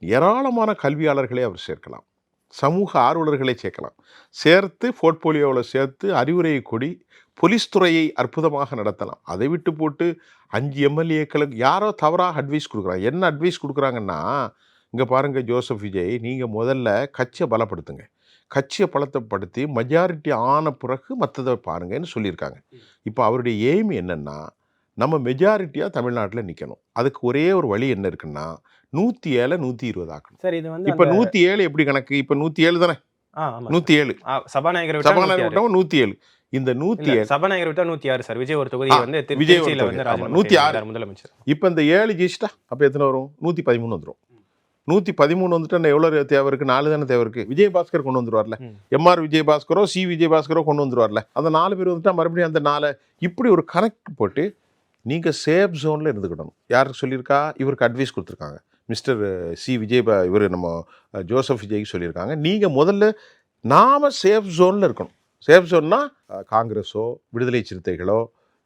[SPEAKER 4] ஏராளமான கல்வியாளர்களை அவர் சேர்க்கலாம், சமூக ஆர்வலர்களை சேர்க்கலாம். சேர்த்து போர்ட்போலியோவில் சேர்த்து அறிவுரையை கொடி, போலீஸ் துறையை அற்புதமாக நடத்தலாம். அதை விட்டு போட்டு 5 எம்எல்ஏக்களுக்கு யாரோ தவறாக அட்வைஸ் கொடுக்குறாங்க. என்ன அட்வைஸ் கொடுக்குறாங்கன்னா, இங்கே பாருங்கள் ஜோசப் விஜய், நீங்கள் முதல்ல கட்சியை பலப்படுத்துங்க, கட்சியை பலத்தைப்படுத்தி மெஜாரிட்டி ஆன பிறகு மற்றதை பாருங்கன்னு சொல்லியிருக்காங்க. இப்போ அவருடைய எய்ம் என்னென்னா, நம்ம மெஜாரிட்டியாக தமிழ்நாட்டில் நிற்கணும். அதுக்கு ஒரே ஒரு வழி என்ன இருக்குன்னா, 107 120 ஆக்கணும்.
[SPEAKER 3] சார் இது வந்து
[SPEAKER 4] இப்போ 107 எப்படி கணக்கு? இப்போ 107 தானே? 107
[SPEAKER 3] சபாநாயகர்
[SPEAKER 4] 107. இந்த 107
[SPEAKER 3] சபாநாயகர் விட்டா 106 சார். விஜய் ஒரு தொகுதி வந்து திருச்சியில வந்து
[SPEAKER 4] 106
[SPEAKER 3] முதலமைச்சர்.
[SPEAKER 4] இப்போ இந்த 7 ஜெயிச்சிட்டா அப்போ எத்தனை வரும்? 113 வந்துடும். 113 வந்துட்டு எவ்வளோ தேவை இருக்குது? 4 தானே தேவை இருக்குது. விஜயபாஸ்கர் கொண்டு வந்துருவார்ல, எம்ஆர் விஜயபாஸ்கரோ விஜயபாஸ்கரோ கொண்டு வந்துருவார்ல, அந்த 4 பேர் வந்துட்டா மறுபடியும் அந்த 4 இப்படி ஒரு கணக்கு போட்டு நீங்கள் சேஃப் ஜோனில் இருந்துக்கிடணும். யாருக்கு சொல்லியிருக்கா? இவருக்கு அட்வைஸ் கொடுத்துருக்காங்க. மிஸ்டர் சி விஜய் இவர் நம்ம ஜோசப் விஜய்க்கு சொல்லியிருக்காங்க, நீங்கள் முதல்ல நாம் சேஃப் ஜோனில் இருக்கணும். சேஃப் ஜோன்னா காங்கிரஸோ விடுதலை சிறுத்தைகளோ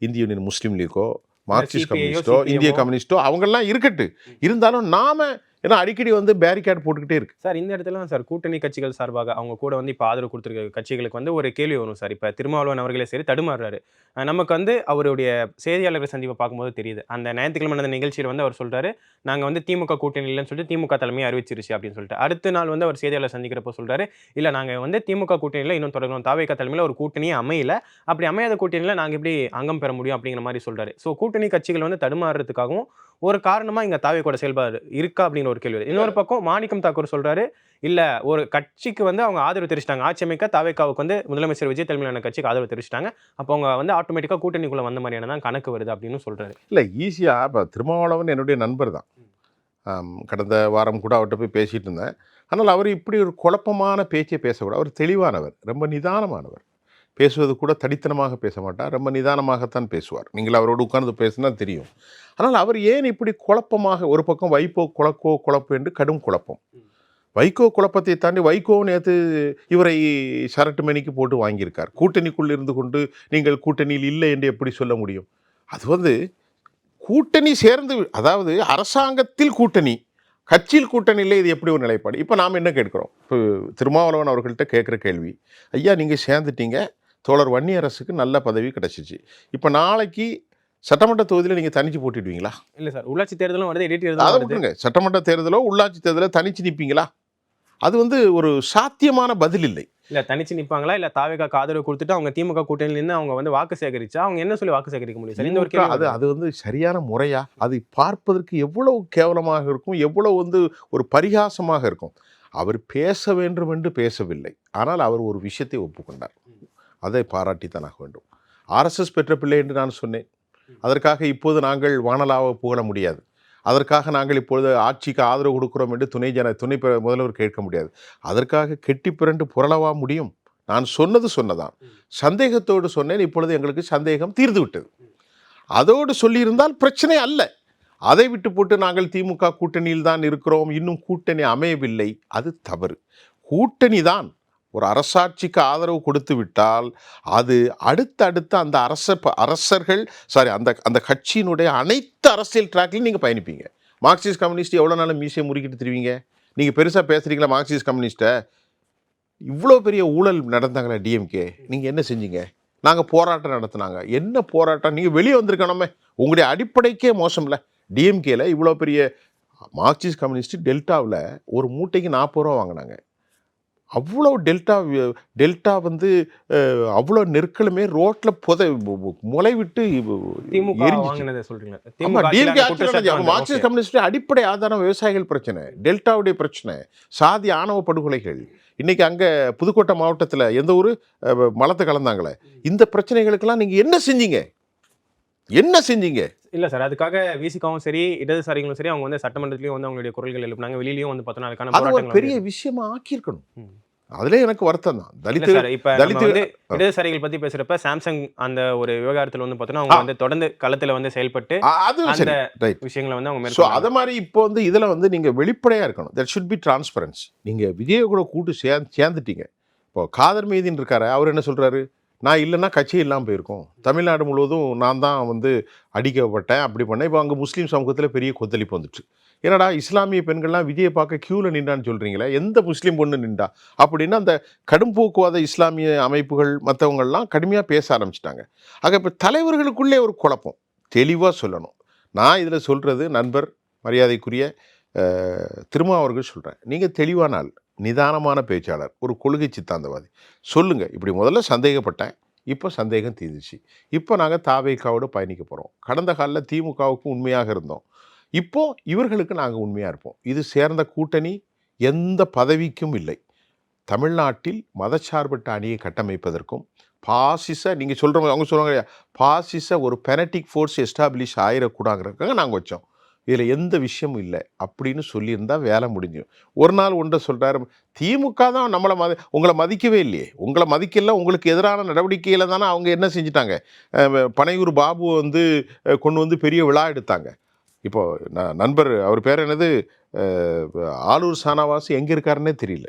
[SPEAKER 4] இந்திய யூனியன் முஸ்லீம் லீக்கோ மார்க்சிஸ்ட்
[SPEAKER 3] CPI யோ,
[SPEAKER 4] கம்யூனிஸ்டோ
[SPEAKER 3] CPM ஓ.
[SPEAKER 4] இந்திய கம்யூனிஸ்டோ அவங்கெல்லாம் இருக்கட்டு, இருந்தாலும் நாம ஏன்னா அடிக்கடி வந்து பேரிகேட் போட்டுக்கிட்டே இருக்கு.
[SPEAKER 3] சார் இந்த இடத்துல தான் சார் கூட்டணி கட்சிகள் சார்பாக அவங்க கூட வந்து இப்போ ஆதரவு கொடுத்துருக்க கட்சிகளுக்கு வந்து ஒரு கேள்வி வரும் சார். இப்போ திருமாவளவன் அவர்களே சரி தடுமாறுறாரு. நமக்கு வந்து அவருடைய செய்தியாளர்கள் சந்திப்பை பார்க்கும்போது தெரியுது. அந்த ஞாயிற்றுக்கிழமை நடந்த நிகழ்ச்சியில் வந்து அவர் சொல்றாரு, நாங்கள் வந்து திமுக கூட்டணி இல்லைன்னு சொல்லிட்டு திமுக தலைமையை அறிவிச்சிருச்சு அப்படின்னு சொல்லிட்டு. அடுத்த நாள் வந்து அவர் செய்தியாளர் சந்திக்கிறப்போ சொல்றாரு, இல்லை நாங்கள் வந்து திமுக கூட்டணியில் இன்னும் தொடரணும், தாவேகா தலைமையில் ஒரு கூட்டணியே அமையல, அப்படி அமையாத கூட்டணியில் நாங்கள் எப்படி அங்கம் பெற முடியும் அப்படிங்கிற மாதிரி சொல்றாரு. ஸோ கூட்டணி கட்சிகள் வந்து தடுமாறுறதுக்காகவும் ஒரு காரணமா இங்க தாவேகோட செயல்பாடு இருக்கா அப்படிங்கிற ஒரு கேள்வி. இன்னொரு பக்கம் மாணிக்கம் தாக்கூர் சொல்றாரு, இல்ல ஒரு கட்சிக்கு வந்து அவங்க ஆதரவு தெரிவிச்சிட்டாங்க, ஆட்சி அமைக்க தாவேகாவுக்கு வந்து முதலமைச்சர் விஜய் தலைமையிலான கட்சிக்கு ஆதரவு தெரிவிச்சிட்டாங்க, அப்போ அவங்க வந்து ஆட்டோமேட்டிக்கா கூட்டணிக்குள்ள வந்த மாதிரியான தான் கணக்கு வருது அப்படின்னு சொல்றாரு.
[SPEAKER 4] இல்லை ஈஸியாக இப்போ திருமாவளவன் என்னுடைய நண்பர் தான். கடந்த வாரம் கூட அவர்கிட்ட போய் பேசிகிட்டு இருந்தேன். ஆனால் அவர் இப்படி ஒரு குழப்பமான பேச்சை பேசக்கூடாது. அவர் தெளிவானவர், ரொம்ப நிதானமானவர். பேசுவது கூட தடித்தனமாக பேச மாட்டார், ரொம்ப நிதானமாகத்தான் பேசுவார். நீங்கள் அவரோடு உட்கார்ந்து பேசினா தெரியும். ஆனால் அவர் ஏன் இப்படி குழப்பமாக, ஒரு பக்கம் வைகோ குழப்பு என்று கடும் குழப்பம், வைகோ குழப்பத்தை தாண்டி வைகோ நேற்று இவரை சரட்டு மணிக்கு போட்டு வாங்கியிருக்கார். கூட்டணிக்குள் இருந்து கொண்டு நீங்கள் கூட்டணியில் இல்லை என்று எப்படி சொல்ல முடியும்? அது வந்து கூட்டணி சேர்ந்து, அதாவது அரசாங்கத்தில் கூட்டணி, கட்சியில் கூட்டணி இல்லை, இது எப்படி ஒரு நிலைப்பாடு? இப்போ நாம் என்ன கேட்குறோம்? இப்போ திருமாவளவன் அவர்கள்ட்ட கேட்குற கேள்வி, ஐயா நீங்கள் சேர்ந்துட்டீங்க, தோழர் வன்னியரசுக்கு நல்ல பதவி கிடச்சிச்சு, இப்போ நாளைக்கு சட்டமன்ற தொகுதியில் நீங்கள் தனிச்சு போட்டிடுவீங்களா?
[SPEAKER 3] இல்ல சார், உள்ளாட்சி தேர்தலும் வருது,
[SPEAKER 4] அதை
[SPEAKER 3] இடைத்தேர்தலும் வருது.
[SPEAKER 4] விட்டுருங்க, சட்டமன்ற தேர்தலோ உள்ளாட்சி தேர்தலோ தனிச்சு நிற்பீங்களா? அது வந்து ஒரு சாத்தியமான பதில் இல்லை.
[SPEAKER 3] இல்ல தனிச்சு நிப்பாங்களா, இல்ல தாவேகாக்கு ஆதரவு கொடுத்துட்டு அவங்க திமுக கூட்டணியில இருந்து அவங்க வந்து வாக்கு சேகரிச்சா அவங்க என்ன சொல்லி வாக்கு சேகரிக்க முடியும் சார்? இந்த ஒரு கேள்வி
[SPEAKER 4] அது அது வந்து சரியான முறையா? அது பார்ப்பதற்கு எவ்வளவு கேவலமாக இருக்கும், எவ்வளவு வந்து ஒரு பரிகாசமாக இருக்கும். அவர் பேச வேண்டும் என்று பேசவில்லை, ஆனால் அவர் ஒரு விஷயத்தை ஒப்புக்கொண்டார், அதை பாராட்டித்தான் ஆக வேண்டும். ஆர்எஸ்எஸ் பெற்ற பிள்ளை என்று நான் சொன்னேன். அதற்காக இப்போது நாங்கள் வானலாக புகழ முடியாது. அதற்காக நாங்கள் இப்பொழுது ஆட்சிக்கு ஆதரவு கொடுக்கிறோம் என்று துணை முதல்வர் கேட்க முடியாது. அதற்காக கெட்டி பிறண்டு புரளவா முடியும்? நான் சொன்னது சொன்னதான், சந்தேகத்தோடு சொன்னேன். இப்பொழுது எங்களுக்கு சந்தேகம் தீர்ந்து விட்டது. அதோடு சொல்லியிருந்தால் பிரச்சனை அல்ல. அதை விட்டு போட்டு நாங்கள் திமுக கூட்டணியில் தான் இருக்கிறோம், இன்னும் கூட்டணி அமையவில்லை, அது தவறு. கூட்டணி தான். ஒரு அரசாட்சிக்கு ஆதரவு கொடுத்து விட்டால் அது அடுத்தடுத்த அந்த அரசர்கள் அந்த கட்சியினுடைய அனைத்து அரசியல் ட்ராக்லையும் நீங்கள் பயணிப்பீங்க. மார்க்சிஸ்ட் கம்யூனிஸ்ட் எவ்வளோ நாளும் மீசையை முறுக்கிட்டு திருவீங்க? நீங்கள் பெருசாக பேசுகிறீங்களா மார்க்சிஸ்ட் கம்யூனிஸ்ட்டை? இவ்வளோ பெரிய ஊழல் நடந்தாங்களே டிஎம்கே, நீங்கள் என்ன செஞ்சீங்க? நாங்கள் போராட்டம் நடத்தினாங்க, என்ன போராட்டம்? நீங்கள் வெளியே வந்திருக்கணுமே. உங்களுடைய அடிப்படைக்கே மோசம் இல்லை. டிஎம்கேல இவ்வளோ பெரிய மார்க்சிஸ்ட் கம்யூனிஸ்ட் டெல்டாவில் ஒரு மூட்டைக்கு 40 ரூபா வாங்கினாங்க. அவ்வளோ டெல்டா வந்து அவ்வளோ நெருக்கலுமே ரோட்டில் முளை விட்டு மார்க்சிஸ்ட் கம்யூனிஸ்ட் அடிப்படை ஆதாரம் விவசாயிகள் பிரச்சனை, டெல்டாவுடைய பிரச்சனை, சாதி ஆணவ படுகொலைகள். இன்னைக்கு அங்கே புதுக்கோட்டை மாவட்டத்தில் எந்த ஒரு மலத்தை கலந்தாங்களே, இந்த பிரச்சனைகளுக்கெல்லாம் நீங்கள் என்ன செஞ்சீங்க? என்ன செஞ்சீங்க?
[SPEAKER 3] இல்ல சார், அதுக்காக விசிகாவும் சரி இடதுசாரிகளும் சரி அவங்க வந்து சட்டமன்றத்திலயும் வந்து அவங்களுடைய குரல்கள் எழுப்புனாங்க, வெளியிலயும் வந்து பார்த்தோம்னா அதுக்கான
[SPEAKER 4] அது ஒரு பெரிய விஷயமா ஆக்கியிருக்கணும். அதுல எனக்கு வருத்தம் தான்.
[SPEAKER 3] இடதுசாரிகள் பத்தி பேசுறப்ப சாம்சங் அந்த ஒரு விவகாரத்துல வந்து பார்த்தோம்னா அவங்க வந்து தொடர்ந்து களத்துல வந்து செயல்பட்டு அந்த விஷயங்களை வந்து அவங்க
[SPEAKER 4] அத மாதிரி இப்போ வந்து இதுல வந்து நீங்க வெளிப்படையா இருக்கணும். That should be transparency. நீங்க விஜய கூட கூட்டு சேர்ந்துட்டீங்க. இப்போ காதர் மீதின் இருக்காரு, அவர் என்ன சொல்றாரு? நான் இல்லைன்னா கட்சி இல்லாமல் போயிருக்கோம், தமிழ்நாடு முழுவதும் நான் தான் வந்து அடிக்கப்பட்டேன், அப்படி பண்ணேன். இப்போ அங்கே முஸ்லீம் சமூகத்தில் பெரிய கொந்தளிப்பு வந்துச்சு. என்னடா இஸ்லாமிய பெண்கள்லாம் விஜயை பார்க்க க்யூவில் நின்றான்னு சொல்கிறீங்களே, எந்த முஸ்லீம் பொண்ணு நின்றா அப்படின்னா அந்த கடும் போக்குவாத இஸ்லாமிய அமைப்புகள் மற்றவங்கள்லாம் கடுமையாக பேச ஆரம்பிச்சிட்டாங்க. ஆக இப்போ தலைவர்களுக்குள்ளே ஒரு குழப்பம். தெளிவாக சொல்லணும். நான் இதில் சொல்கிறது நண்பர் மரியாதைக்குரிய திருமாவர்கள் சொல்கிறேன், நீங்கள் தெளிவான ஆள், நிதானமான பேச்சாளர், ஒரு கொள்கை சித்தாந்தவாதி. சொல்லுங்கள், இப்படி முதல்ல சந்தேகப்பட்டேன், இப்போ சந்தேகம் தீர்ந்துச்சு, இப்போ நாங்கள் தாவேகாவோடு பயணிக்க போகிறோம். கடந்த காலில் திமுகவுக்கு உண்மையாக இருந்தோம், இப்போது இவர்களுக்கு நாங்கள் உண்மையாக இருப்போம். இது சேர்ந்த கூட்டணி எந்த பதவிக்கும் இல்லை. தமிழ்நாட்டில் மதச்சார்பற்ற அணியை கட்டமைப்பதற்கும் பாசிச, நீங்கள் சொல்கிற அவங்க சொல்லுவாங்க பாசிச ஒரு பெனட்டிக் ஃபோர்ஸ் எஸ்டாப்ளிஷ் ஆயிடக்கூடாங்கிறதுக்காக நாங்கள் வச்சோம். இதில் எந்த விஷயமும் இல்லை அப்படின்னு சொல்லியிருந்தால் வேலை முடிஞ்சும். ஒரு நாள் ஒன்றை சொல்கிறாரு, திமுக தான் உங்களை மதிக்கவே இல்லையே, உங்களை மதிக்கல, உங்களுக்கு எதிரான நடவடிக்கையில் தானே அவங்க என்ன செஞ்சிட்டாங்க, பனையூர் பாபுவை வந்து கொண்டு வந்து பெரிய விழா எடுத்தாங்க. இப்போ நண்பர் அவர் பேர் என்னது, ஆலூர் ஷானவாஸ் எங்கே இருக்காருன்னே தெரியல.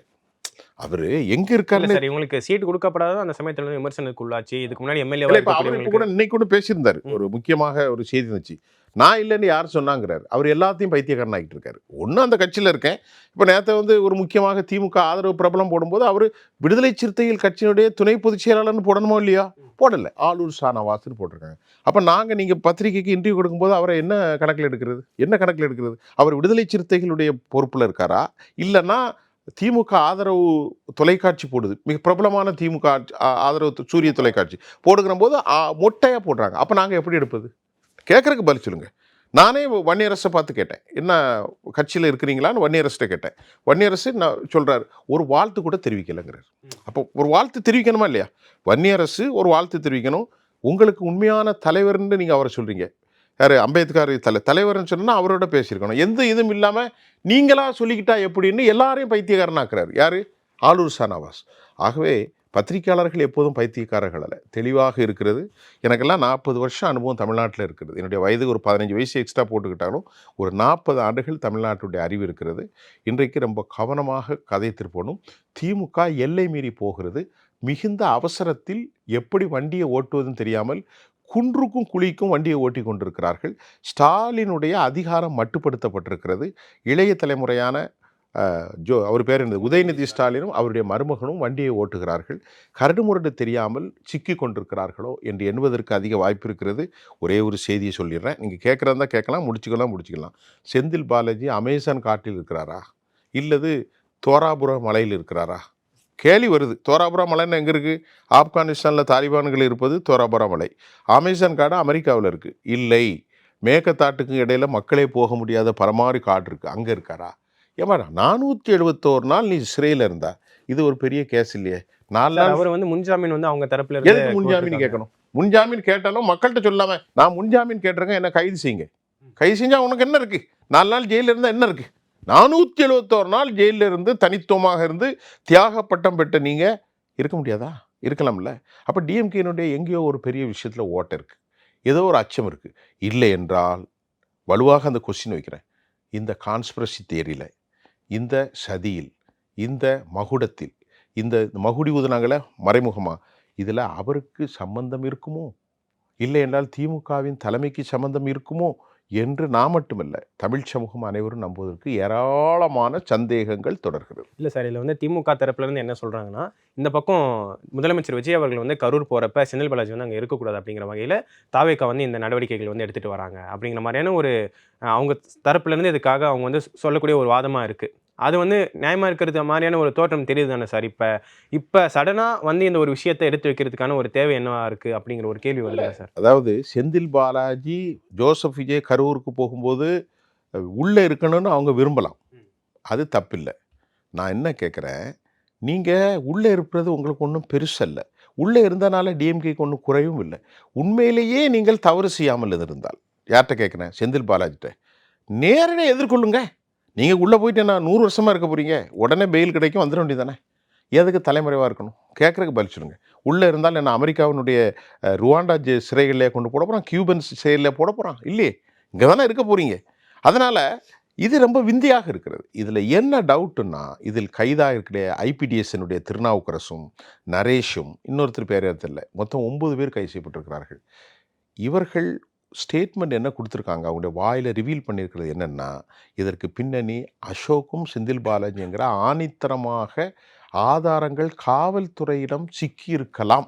[SPEAKER 4] அவர் எங்கே
[SPEAKER 3] இல்ல
[SPEAKER 4] இருக்காருன்னு
[SPEAKER 3] சார், இவங்களுக்கு சீட் கொடுக்கப்படாத அந்த சமயத்துல வந்து விமர்சனத்துக்கு உள்ளாச்சு. இதுக்கு முன்னாடி
[SPEAKER 4] இல்லை.
[SPEAKER 3] எம்எல்ஏவா
[SPEAKER 4] இப்போ அவர் இப்போ
[SPEAKER 3] இருக்கக்கூடியவங்களுக்கு
[SPEAKER 4] கூட இன்னைக்கு கூட பேசியிருந்தார். ஒரு முக்கியமாக ஒரு செய்தி இருந்துச்சு. நான் இல்லைன்னு யார் சொன்னாங்கிறார். அவர் எல்லாத்தையும் பைத்தியக்காரன் ஆகிட்டு இருக்காரு. ஒன்றும் அந்த கட்சியில் இருக்கேன். இப்போ நேற்று வந்து ஒரு முக்கியமாக திமுக ஆதரவு பிரபலம் போடும்போது அவர் விடுதலை சிறுத்தைகள் கட்சியினுடைய துணை பொதுச் செயலாளர்னு போடணுமோ இல்லையா? போடலை, ஆலூர் ஷானவாஸ்ன்னு போட்டிருக்காங்க. அப்போ நாங்கள் நீங்கள் பத்திரிகைக்கு இன்டர்வியூ கொடுக்கும்போது அவரை என்ன கணக்கில் எடுக்கிறது? என்ன கணக்கில் எடுக்கிறது? அவர் விடுதலை சிறுத்தைகளுடைய பொறுப்பில் இருக்காரா, இல்லைன்னா திமுக ஆதரவு தொலைக்காட்சி போடுது, மிக பிரபலமான திமுக ஆதரவு சூரிய தொலைக்காட்சி போடுகிற போது மொட்டையாக போடுறாங்க. அப்போ நாங்கள் எப்படி எடுப்பது? கேட்குறதுக்கு பதில் சொல்லுங்க. நானே வன்னியரசை பார்த்து கேட்டேன், என்ன கட்சியில் இருக்கிறீங்களான்னு வன்னியரசிட்ட கேட்டேன். வன்னியரசு நான் சொல்கிறார், ஒரு வாழ்த்து கூட தெரிவிக்கலைங்கிறார். அப்போ ஒரு வாழ்த்து தெரிவிக்கணுமா இல்லையா? வன்னியரசு ஒரு வாழ்த்து தெரிவிக்கணும். உங்களுக்கு உண்மையான தலைவர்னு நீங்கள் அவரை சொல்கிறீங்க. யார்? அம்பேத்கர் தலைவர்னு சொன்னால் அவரோட பேசியிருக்கணும். எந்த இதுவும் இல்லாமல் நீங்களா சொல்லிக்கிட்டா எப்படின்னு எல்லாரையும் பைத்தியக்காரனாக்குறாரு. யார்? ஆலூர் ஷானவாஸ். ஆகவே பத்திரிகையாளர்கள் எப்போதும் பைத்தியக்காரர்கள் அல்ல, தெளிவாக இருக்கிறது. எனக்கெல்லாம் 40 வருஷம் அனுபவம் தமிழ்நாட்டில் இருக்கிறது. என்னுடைய வயது ஒரு 15 வயசு எக்ஸ்ட்ரா போட்டுக்கிட்டாலும் ஒரு 40 ஆண்டுகள் தமிழ்நாட்டுடைய அறிவு இருக்கிறது. இன்றைக்கு ரொம்ப கவனமாக கதை திருப்பணும். திமுக எல்லை மீறி போகிறது. மிகுந்த அவசரத்தில் எப்படி வண்டியை ஓட்டுவதுன்னு தெரியாமல் குன்றுக்கும் குழிக்கும் வண்டியை ஓட்டி கொண்டிருக்கிறார்கள். ஸ்டாலினுடைய அதிகாரம் மட்டுப்படுத்தப்பட்டிருக்கிறது. இளைய தலைமுறையான அவர் பேர் என்னது, உதயநிதி ஸ்டாலினும் அவருடைய மருமகனும் வண்டியை ஓட்டுகிறார்கள். கரடுமுரடு தெரியாமல் சிக்கி கொண்டிருக்கிறார்களோ என்று எண்ணுவதற்கு அதிக வாய்ப்பு இருக்கிறது. ஒரே ஒரு செய்தியை சொல்லிடுறேன், நீங்கள் கேட்குறதா கேட்கலாம், முடிச்சுக்கலாம். செந்தில் பாலாஜி அமேசான் காட்டில் இருக்கிறாரா, இல்லது தோராபுரம் மலையில் இருக்கிறாரா? கேள்வி வருது. தோராபுரம் மலைன்னு எங்கே இருக்குது? ஆப்கானிஸ்தானில் தாலிபான்கள் இருப்பது தோராபுரம் மலை. அமேசான் காடு அமெரிக்காவில் இருக்குது. இல்லை, மேகத்தாட்டுக்கும் இடையில மக்களே போக முடியாத பரமாரி காடு இருக்குது, அங்கே இருக்காரா? ஏமா 471 நாள் நீ சிறையில் இருந்தா, இது ஒரு பெரிய கேஸ் இல்லையே? 4 நாள்
[SPEAKER 3] அவர் வந்து முன்ஜாமீன் வந்து அவங்க தரப்புல
[SPEAKER 4] எதுக்கு முன்ஜாமீன் கேட்கணும்? முன்ஜாமீன் கேட்டாலும் மக்கள்கிட்ட சொல்லாம நான் முன்ஜாமீன் கேட்டிருக்கேன், என்ன கைது செய்யுங்க. கைது செஞ்சா உனக்கு என்ன இருக்கு? 4 நாள் ஜெயிலில் இருந்தால் என்ன இருக்கு? 471 நாள் ஜெயிலில் இருந்து தனித்துவமாக இருந்து தியாக பட்டம் பெற்ற நீங்கள் இருக்க முடியாதா? இருக்கலாம்ல. அப்போ டிஎம்கேனுடைய எங்கேயோ ஒரு பெரிய விஷயத்தில் ஓட்டை இருக்குது, ஏதோ ஒரு அச்சம் இருக்குது. இல்லை என்றால் வலுவாக அந்த கொஸ்டின் வைக்கிறேன், இந்த கான்ஸ்பிரசி தியரியில், இந்த சதியில், இந்த மகுடத்தில், இந்த மகுடி ஊதுனாங்கள மறைமுகமாக, இதில் அவருக்கு சம்பந்தம் இருக்குமோ, இல்லை என்றால் திமுகவின் தலைமைக்கு சம்பந்தம் இருக்குமோ என்று நான் மட்டுமல்ல, தமிழ் சமூகம் அனைவரும் நம்புவதற்கு ஏராளமான சந்தேகங்கள் தொடர்கிறது.
[SPEAKER 3] இல்லை சார், இதில் வந்து திமுக தரப்புலேருந்து என்ன சொல்கிறாங்கன்னா, இந்த பக்கம் முதலமைச்சர் விஜய் அவர்கள் வந்து கரூர் போகிறப்ப செந்தில் பாலாஜி வந்து அங்கே இருக்கக்கூடாது அப்படிங்கிற வகையில் தாவேக்கா வந்து இந்த நடவடிக்கைகள் வந்து எடுத்துகிட்டு வராங்க அப்படிங்கிற மாதிரியான ஒரு அவங்க தரப்புலேருந்து இதுக்காக அவங்க வந்து சொல்லக்கூடிய ஒரு வாதமாக இருக்குது. அது வந்து நியாயமாக இருக்கிறது மாதிரியான ஒரு தோற்றம் தெரியுது தானே சார்? இப்போ சடனாக வந்து இந்த ஒரு விஷயத்தை எடுத்து வைக்கிறதுக்கான ஒரு தேவை என்னவா இருக்குது அப்படிங்கிற ஒரு கேள்வி வருது சார்.
[SPEAKER 4] அதாவது செந்தில் பாலாஜி ஜோசப் விஜய் கரூருக்கு போகும்போது உள்ளே இருக்கணும்னு அவங்க விரும்பலாம், அது தப்பில்லை. நான் என்ன கேட்குறேன், நீங்கள் உள்ளே இருக்கிறது உங்களுக்கு ஒன்றும் பெருசல்ல. உள்ளே இருந்தனால டிஎம்கேக்கு ஒன்றும் குறையும் இல்லை. உண்மையிலேயே நீங்கள் தவறு செய்யாமல் இருந்தால், யார்கிட்ட கேட்குறேன்? செந்தில் பாலாஜிட்ட நேரடியாக எதிர்கொள்ளுங்க. நீங்கள் உள்ளே போயிட்டு நான் 100 வருஷமாக இருக்க போகிறீங்க, உடனே பெயில் கிடைக்கும், வந்துட வேண்டியதானே? எதுக்கு தலைமறைவாக இருக்கணும்? கேட்குறதுக்கு பதில் சொல்லுங்க. உள்ளே இருந்தால் என்ன அமெரிக்காவினுடைய ருவாண்டா சிறைகளிலே கொண்டு போட போகிறான், கியூபன் சிறையில் போட போகிறான்? இல்லையே, இங்கே தானே இருக்க போகிறீங்க. அதனால் இது ரொம்ப விந்தியாக இருக்கிறது. இதில் என்ன டவுட்டுன்னா, இதில் கைதாக இருக்கிற ஐபிடிஎஸ்னுடைய திருநாவுக்கரசும் நரேஷும் இன்னொருத்தர் பேர் தெரியல, மொத்தம் 9 பேர் கைது செய்யப்பட்டிருக்கிறார்கள். இவர்கள் ஸ்டேட்மெண்ட் என்ன கொடுத்துருக்காங்க, அவங்களுடைய வாயில் ரிவீல் பண்ணியிருக்கிறது என்னென்னா, இதற்கு பின்னணி அசோக்கும் செந்தில் பாலாஜிங்கிற ஆணித்தரமாக ஆதாரங்கள் காவல்துறையிடம் சிக்கியிருக்கலாம்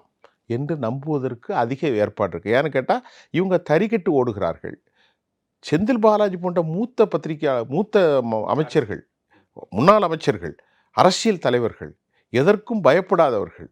[SPEAKER 4] என்று நம்புவதற்கு அதிக ஏற்பாடு இருக்குது. ஏன்னு கேட்டால் இவங்க தறிக்கட்டு ஓடுகிறார்கள். செந்தில் பாலாஜி போன்ற மூத்த அமைச்சர்கள், முன்னாள் அமைச்சர்கள், அரசியல் தலைவர்கள், எதற்கும் பயப்படாதவர்கள்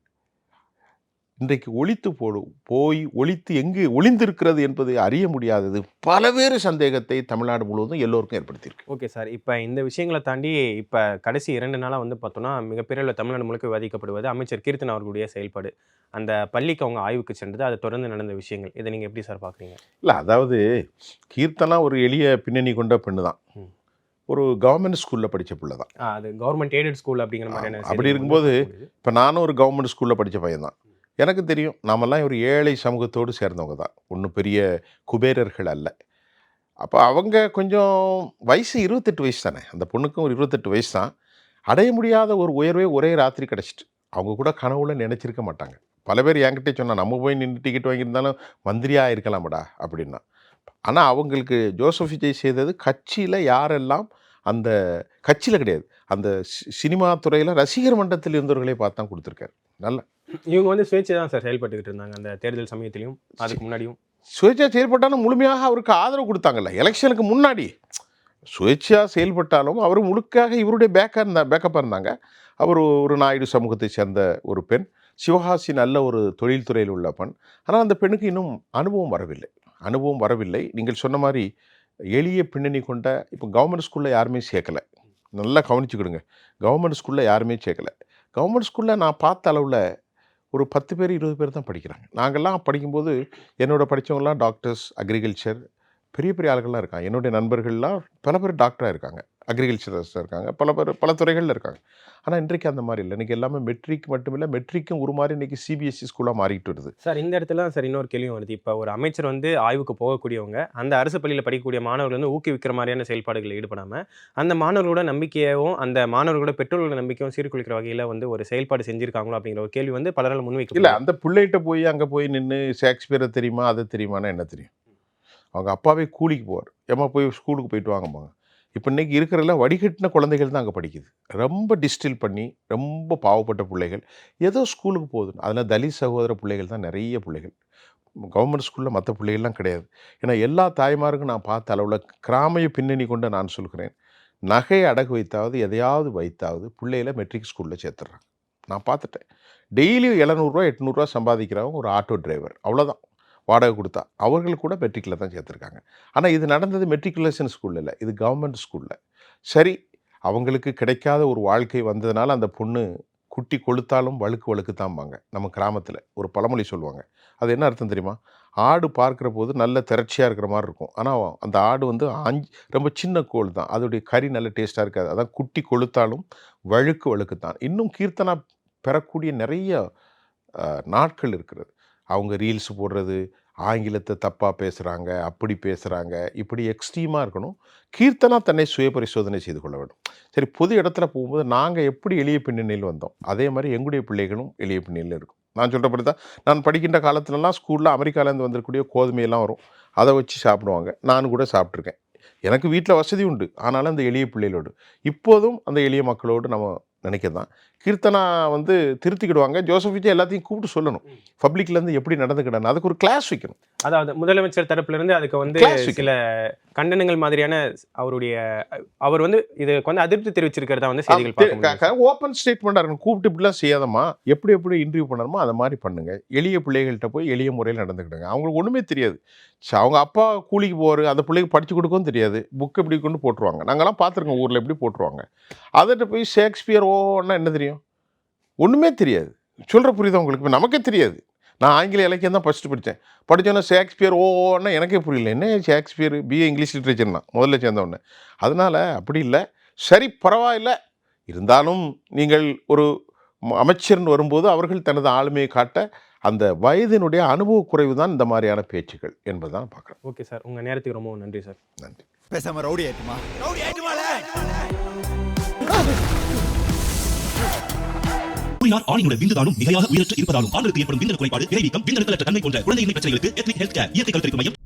[SPEAKER 4] இன்றைக்கு ஒளித்து எங்கு ஒளிந்திருக்கிறது என்பதை அறிய முடியாதது பலவேறு சந்தேகத்தை தமிழ்நாடு முழுவதும் எல்லோருக்கும் ஏற்படுத்தியிருக்கு.
[SPEAKER 3] ஓகே சார், இப்போ இந்த விஷயங்களை தாண்டி இப்போ கடைசி 2 நாளாக வந்து பார்த்தோன்னா மிகப்பெரிய தமிழ்நாடு முழுக்க விவாதிக்கப்படுவது அமைச்சர் கீர்த்தனா அவர்களுடைய செயல்பாடு. அந்த பள்ளிக்கு அவங்க ஆய்வுக்கு சென்றது, அதை தொடர்ந்து நடந்த விஷயங்கள், இதை நீங்கள் எப்படி சார் பார்க்குறீங்க?
[SPEAKER 4] இல்லை, அதாவது கீர்த்தனா ஒரு எளிய பின்னணி கொண்ட பெண்ணு தான், ஒரு கவர்மெண்ட் ஸ்கூலில் படித்த பிள்ளை தான்.
[SPEAKER 3] அது கவர்மெண்ட் எய்டட் ஸ்கூல் அப்படிங்கிற மாதிரியான.
[SPEAKER 4] அப்படி இருக்கும்போது இப்போ நானும் ஒரு கவர்மெண்ட் ஸ்கூலில் படித்த பையன் தான். எனக்கு தெரியும், நாமெல்லாம் ஒரு ஏழை சமூகத்தோடு சேர்ந்தவங்க தான், ஒன்றும் பெரிய குபேரர்கள் அல்ல. அப்போ அவங்க கொஞ்சம் வயசு 28 வயசு தானே, அந்த பொண்ணுக்கும் ஒரு 28 வயசு தான். அடைய முடியாத ஒரு உயர்வே ஒரே ராத்திரி கிடச்சிட்டு. அவங்க கூட கனவுல நினச்சிருக்க மாட்டாங்க. பல பேர் என்கிட்டே சொன்னா, நம்ம போய் நின்று டிக்கெட் வாங்கியிருந்தாலும் மந்திரியா இருக்கலாமடா அப்படின்னா. ஆனால் அவங்களுக்கு ஜோசப் விஜய் செய்தது கட்சியில் யாரெல்லாம் அந்த கட்சியில் கிடையாது, அந்த சினிமா துறையில் ரசிகர் மன்றத்தில் இருந்தவர்களே பார்த்து தான் கொடுத்துருக்காரு. நல்ல
[SPEAKER 3] இவங்க வந்து சுயேட்சை தான் சார் செயல்பட்டுக்கிட்டு இருந்தாங்க அந்த தேர்தல் சமயத்திலையும் அதுக்கு முன்னாடியும்.
[SPEAKER 4] சுயேட்சையாக செயல்பட்டாலும் முழுமையாக அவருக்கு ஆதரவு கொடுத்தாங்கல்ல எலெக்ஷனுக்கு முன்னாடி. சுயேட்சையாக செயல்பட்டாலும் அவர் முழுக்காக இவருடைய பேக்கப்பாக இருந்தாங்க. அவர் ஒரு நாயுடு சமூகத்தை சேர்ந்த ஒரு பெண், சிவகாசி நல்ல ஒரு தொழில்துறையில் உள்ள பெண். ஆனால் அந்த பெண்ணுக்கு இன்னும் அனுபவம் வரவில்லை. நீங்கள் சொன்ன மாதிரி எளிய பின்னணி கொண்ட, இப்போ கவர்மெண்ட் ஸ்கூலில் யாருமே சேர்க்கலை. நல்லா கவனிச்சுக்கிடுங்க, கவர்மெண்ட் ஸ்கூலில் யாருமே சேர்க்கலை. கவர்மெண்ட் ஸ்கூலில் நான் பார்த்த அளவில் ஒரு 10 பேர் 20 பேர் தான் படிக்கிறாங்க. நாங்கள்லாம் படிக்கும்போது என்னோட படித்தவங்களாம் டாக்டர்ஸ், அக்ரிகல்ச்சர், பெரிய பெரிய ஆளுகள்லாம் இருக்காங்க. என்னுடைய நண்பர்கள்லாம் பல பேர் டாக்டராக இருக்காங்க, அக்ரிகல்ச்சரர்ஸாக இருக்காங்க, பல பேர் பல துறைகளில் இருக்காங்க. ஆனால் இன்றைக்கு அந்த மாதிரி இல்லை. இன்றைக்கி எல்லாமே மெட்ரிக் மட்டும் இல்லை, மெட்ரிக்கும் ஒரு மாதிரி இன்றைக்கி சிபிஎஸ்சி ஸ்கூலாக மாறிக்கிட்டு வருது.
[SPEAKER 3] சார் இந்த இடத்துல சார் இன்னொரு கேள்வியும் வருது. இப்போ ஒரு அமைச்சர் வந்து ஆய்வுக்கு போகக்கூடியவங்க அந்த அரசு பள்ளியில் படிக்கக்கூடிய மாணவர்கள் வந்து ஊக்குவிக்கிற மாதிரியான செயல்பாடுகளில் ஈடுபடாமல் அந்த மாணவர்களோட நம்பிக்கையும் அந்த மாணவர்களோட பெற்றோர்களோட நம்பிக்கையும் சீர்குலைக்கிற வகையில் வந்து ஒரு செயல்பாடு செஞ்சிருக்காங்களோ அப்படிங்கிற ஒரு கேள்வி வந்து பலரால் முன்வைக்க
[SPEAKER 4] இல்லை. அந்த பிள்ளைகிட்ட போய் அங்கே போய் நின்று ஷேக்ஸ்பியரை தெரியுமா அதை தெரியுமானா என்ன தெரியும்? அவங்க அப்பாவே கூலிக்கு போவார், ஏமா போய் ஸ்கூலுக்கு போயிட்டு வாங்கம்பாங்க. இப்போ இன்றைக்கி இருக்கிறதெல்லாம் வடிகட்டின குழந்தைகள் தான் அங்கே படிக்குது. ரொம்ப டிஸ்டில் பண்ணி ரொம்ப பாவப்பட்ட பிள்ளைகள் ஏதோ ஸ்கூலுக்கு போகுது. அதில் தலித் சகோதர பிள்ளைகள் தான் நிறைய பிள்ளைகள். கவர்மெண்ட் ஸ்கூலில் மற்ற பிள்ளைகள்லாம் கிடையாது. ஏன்னா எல்லா தாய்மாருக்கும் நான் பார்த்த அளவில் கிராமிய பின்னணி கொண்டு நான் சொல்கிறேன், நகையை அடகு வைத்தாவது எதையாவது வைத்தாவது பிள்ளைகளை மெட்ரிக் ஸ்கூலில் சேர்த்துட்றாங்க. நான் பார்த்துட்டேன். டெய்லி 700 800 சம்பாதிக்கிறவங்க ஒரு ஆட்டோ டிரைவர், அவ்வளோதான் வாடகை கொடுத்தா, அவர்கள் கூட மெட்ரிக்கில் தான் சேர்த்துருக்காங்க. ஆனால் இது நடந்தது மெட்ரிகுலேஷன் ஸ்கூலில் இல்லை, இது கவர்மெண்ட் ஸ்கூலில். சரி, அவங்களுக்கு கிடைக்காத ஒரு வாழ்க்கை வந்ததுனால அந்த பொண்ணு குட்டி கொளுத்தாலும் வழுக்கு தாம்பாங்க. நம்ம கிராமத்தில் ஒரு பழமொழி சொல்லுவாங்க. அது என்ன அர்த்தம் தெரியுமா? ஆடு பார்க்குற போது நல்ல திரட்சியாக இருக்கிற மாதிரி இருக்கும், ஆனால் அந்த ஆடு வந்து ரொம்ப சின்ன கோல் தான், அதோடைய கறி நல்ல டேஸ்ட்டாக இருக்காது. அதான் குட்டி கொளுத்தாலும் வழுக்கு தான். இன்னும் கீர்த்தனா பெறக்கூடிய நிறைய நாட்கள் இருக்கிறது. அவங்க ரீல்ஸ் போடுறது, ஆங்கிலத்தை தப்பாக பேசுகிறாங்க, அப்படி பேசுகிறாங்க, இப்படி எக்ஸ்ட்ரீமாக இருக்கணும். கீர்த்தனா தன்னை சுய பரிசோதனை செய்து கொள்ள வேண்டும். சரி, பொது இடத்துல போகும்போது நாங்கள் எப்படி எளிய பின்னணியில் வந்தோம், அதே மாதிரி எங்களுடைய பிள்ளைகளும் எளிய பின்னணியில் இருக்கும். நான் சொல்கிறபடி தான், நான் படிக்கின்ற காலத்துலலாம் ஸ்கூலில் அமெரிக்காவிலேருந்து வந்திருக்கக்கூடிய கோதுமையெல்லாம் வரும், அதை வச்சு சாப்பிடுவாங்க. நானும் கூட சாப்பிட்ருக்கேன். எனக்கு வீட்டில் வசதி உண்டு, ஆனாலும் அந்த எளிய பிள்ளைகளோடு இப்போதும் அந்த எளிய மக்களோடு நம்ம நினைக்க தான். கீர்த்தனா வந்து திருத்திக்கிடுவாங்க. ஜோசப் விஜய் எல்லாத்தையும் கூப்பிட்டு சொல்லணும், பப்ளிக்லேருந்து எப்படி நடந்துக்கிடணும், அதுக்கு ஒரு கிளாஸ் வைக்கணும்.
[SPEAKER 3] அதாவது முதலமைச்சர் தரப்புலேருந்து அதுக்கு வந்து சில கண்டனங்கள் மாதிரியான அவர் வந்து இதுக்கு வந்து அதிருப்தி தெரிவிச்சிருக்கிறதா வந்து செய்திகள்
[SPEAKER 4] ஓப்பன் ஸ்டேட்மெண்ட்டாக இருக்கணும். கூப்பிட்டு இப்படிலாம் செய்யாதம்மா, எப்படி இன்டர்வியூ பண்ணணுமோ அதை மாதிரி பண்ணுங்க. எளிய பிள்ளைகள்கிட்ட போய் எளிய முறையில் நடந்துக்கிடுங்க. அவங்களுக்கு ஒன்றுமே தெரியாது. அவங்க அப்பா கூலிக்கு போவார், அந்த பிள்ளைக்கு படித்து கொடுக்கவும் தெரியாது, புக் எப்படி கொண்டு போட்டுருவாங்க. நாங்கள்லாம் பார்த்துருக்கோம், ஊரில் எப்படி போட்டுருவாங்க. அதிட்ட போய் ஷேக்ஸ்பியர் ஓன்னா என்ன தெரியும்? ஒன்றுமே தெரியாது. சொல்கிற புரியுதா உங்களுக்கு? இப்போ நமக்கே தெரியாது. நான் ஆங்கில இலக்கியம் தான் ஃபஸ்ட்டு படித்தோன்னா ஷேக்ஸ்பியர் ஓன்னா எனக்கே புரியல. என்ன ஷேக்ஸ்பியர்? பிஏ இங்கிலீஷ் லிட்ரேச்சர்னா முதல்ல சேர்ந்தவொடனே. அதனால் அப்படி இல்லை. சரி, பரவாயில்லை. இருந்தாலும் நீங்கள் ஒரு அமைச்சர்னு வரும்போது அவர்கள் தனது ஆளுமையை காட்ட அந்த வயதினுடைய அனுபவ குறைவு தான் இந்த மாதிரியான பேச்சுக்கள் என்பதுதான் பார்க்குறேன்.
[SPEAKER 3] ஓகே சார், உங்கள் நேரத்துக்கு ரொம்ப நன்றி சார்.
[SPEAKER 4] நன்றி.
[SPEAKER 1] பேசாம ரவுடி ஆயிட்டுமால
[SPEAKER 2] கூறினார். ஆணினுடைய விந்துதானும் மிகையாக உயிரற்று இருப்பதாலும் ஆண்களுக்கு ஏற்படும் விந்தணு குறைபாடு, விரைவீக்கம், விந்தணுக்களற்ற தன்மை போன்ற குழந்தையின்மை பிரச்சனைகளுக்கு எத்னிக் ஹெல்த் கேர் இயற்கை கருத்தரிப்பு மையம்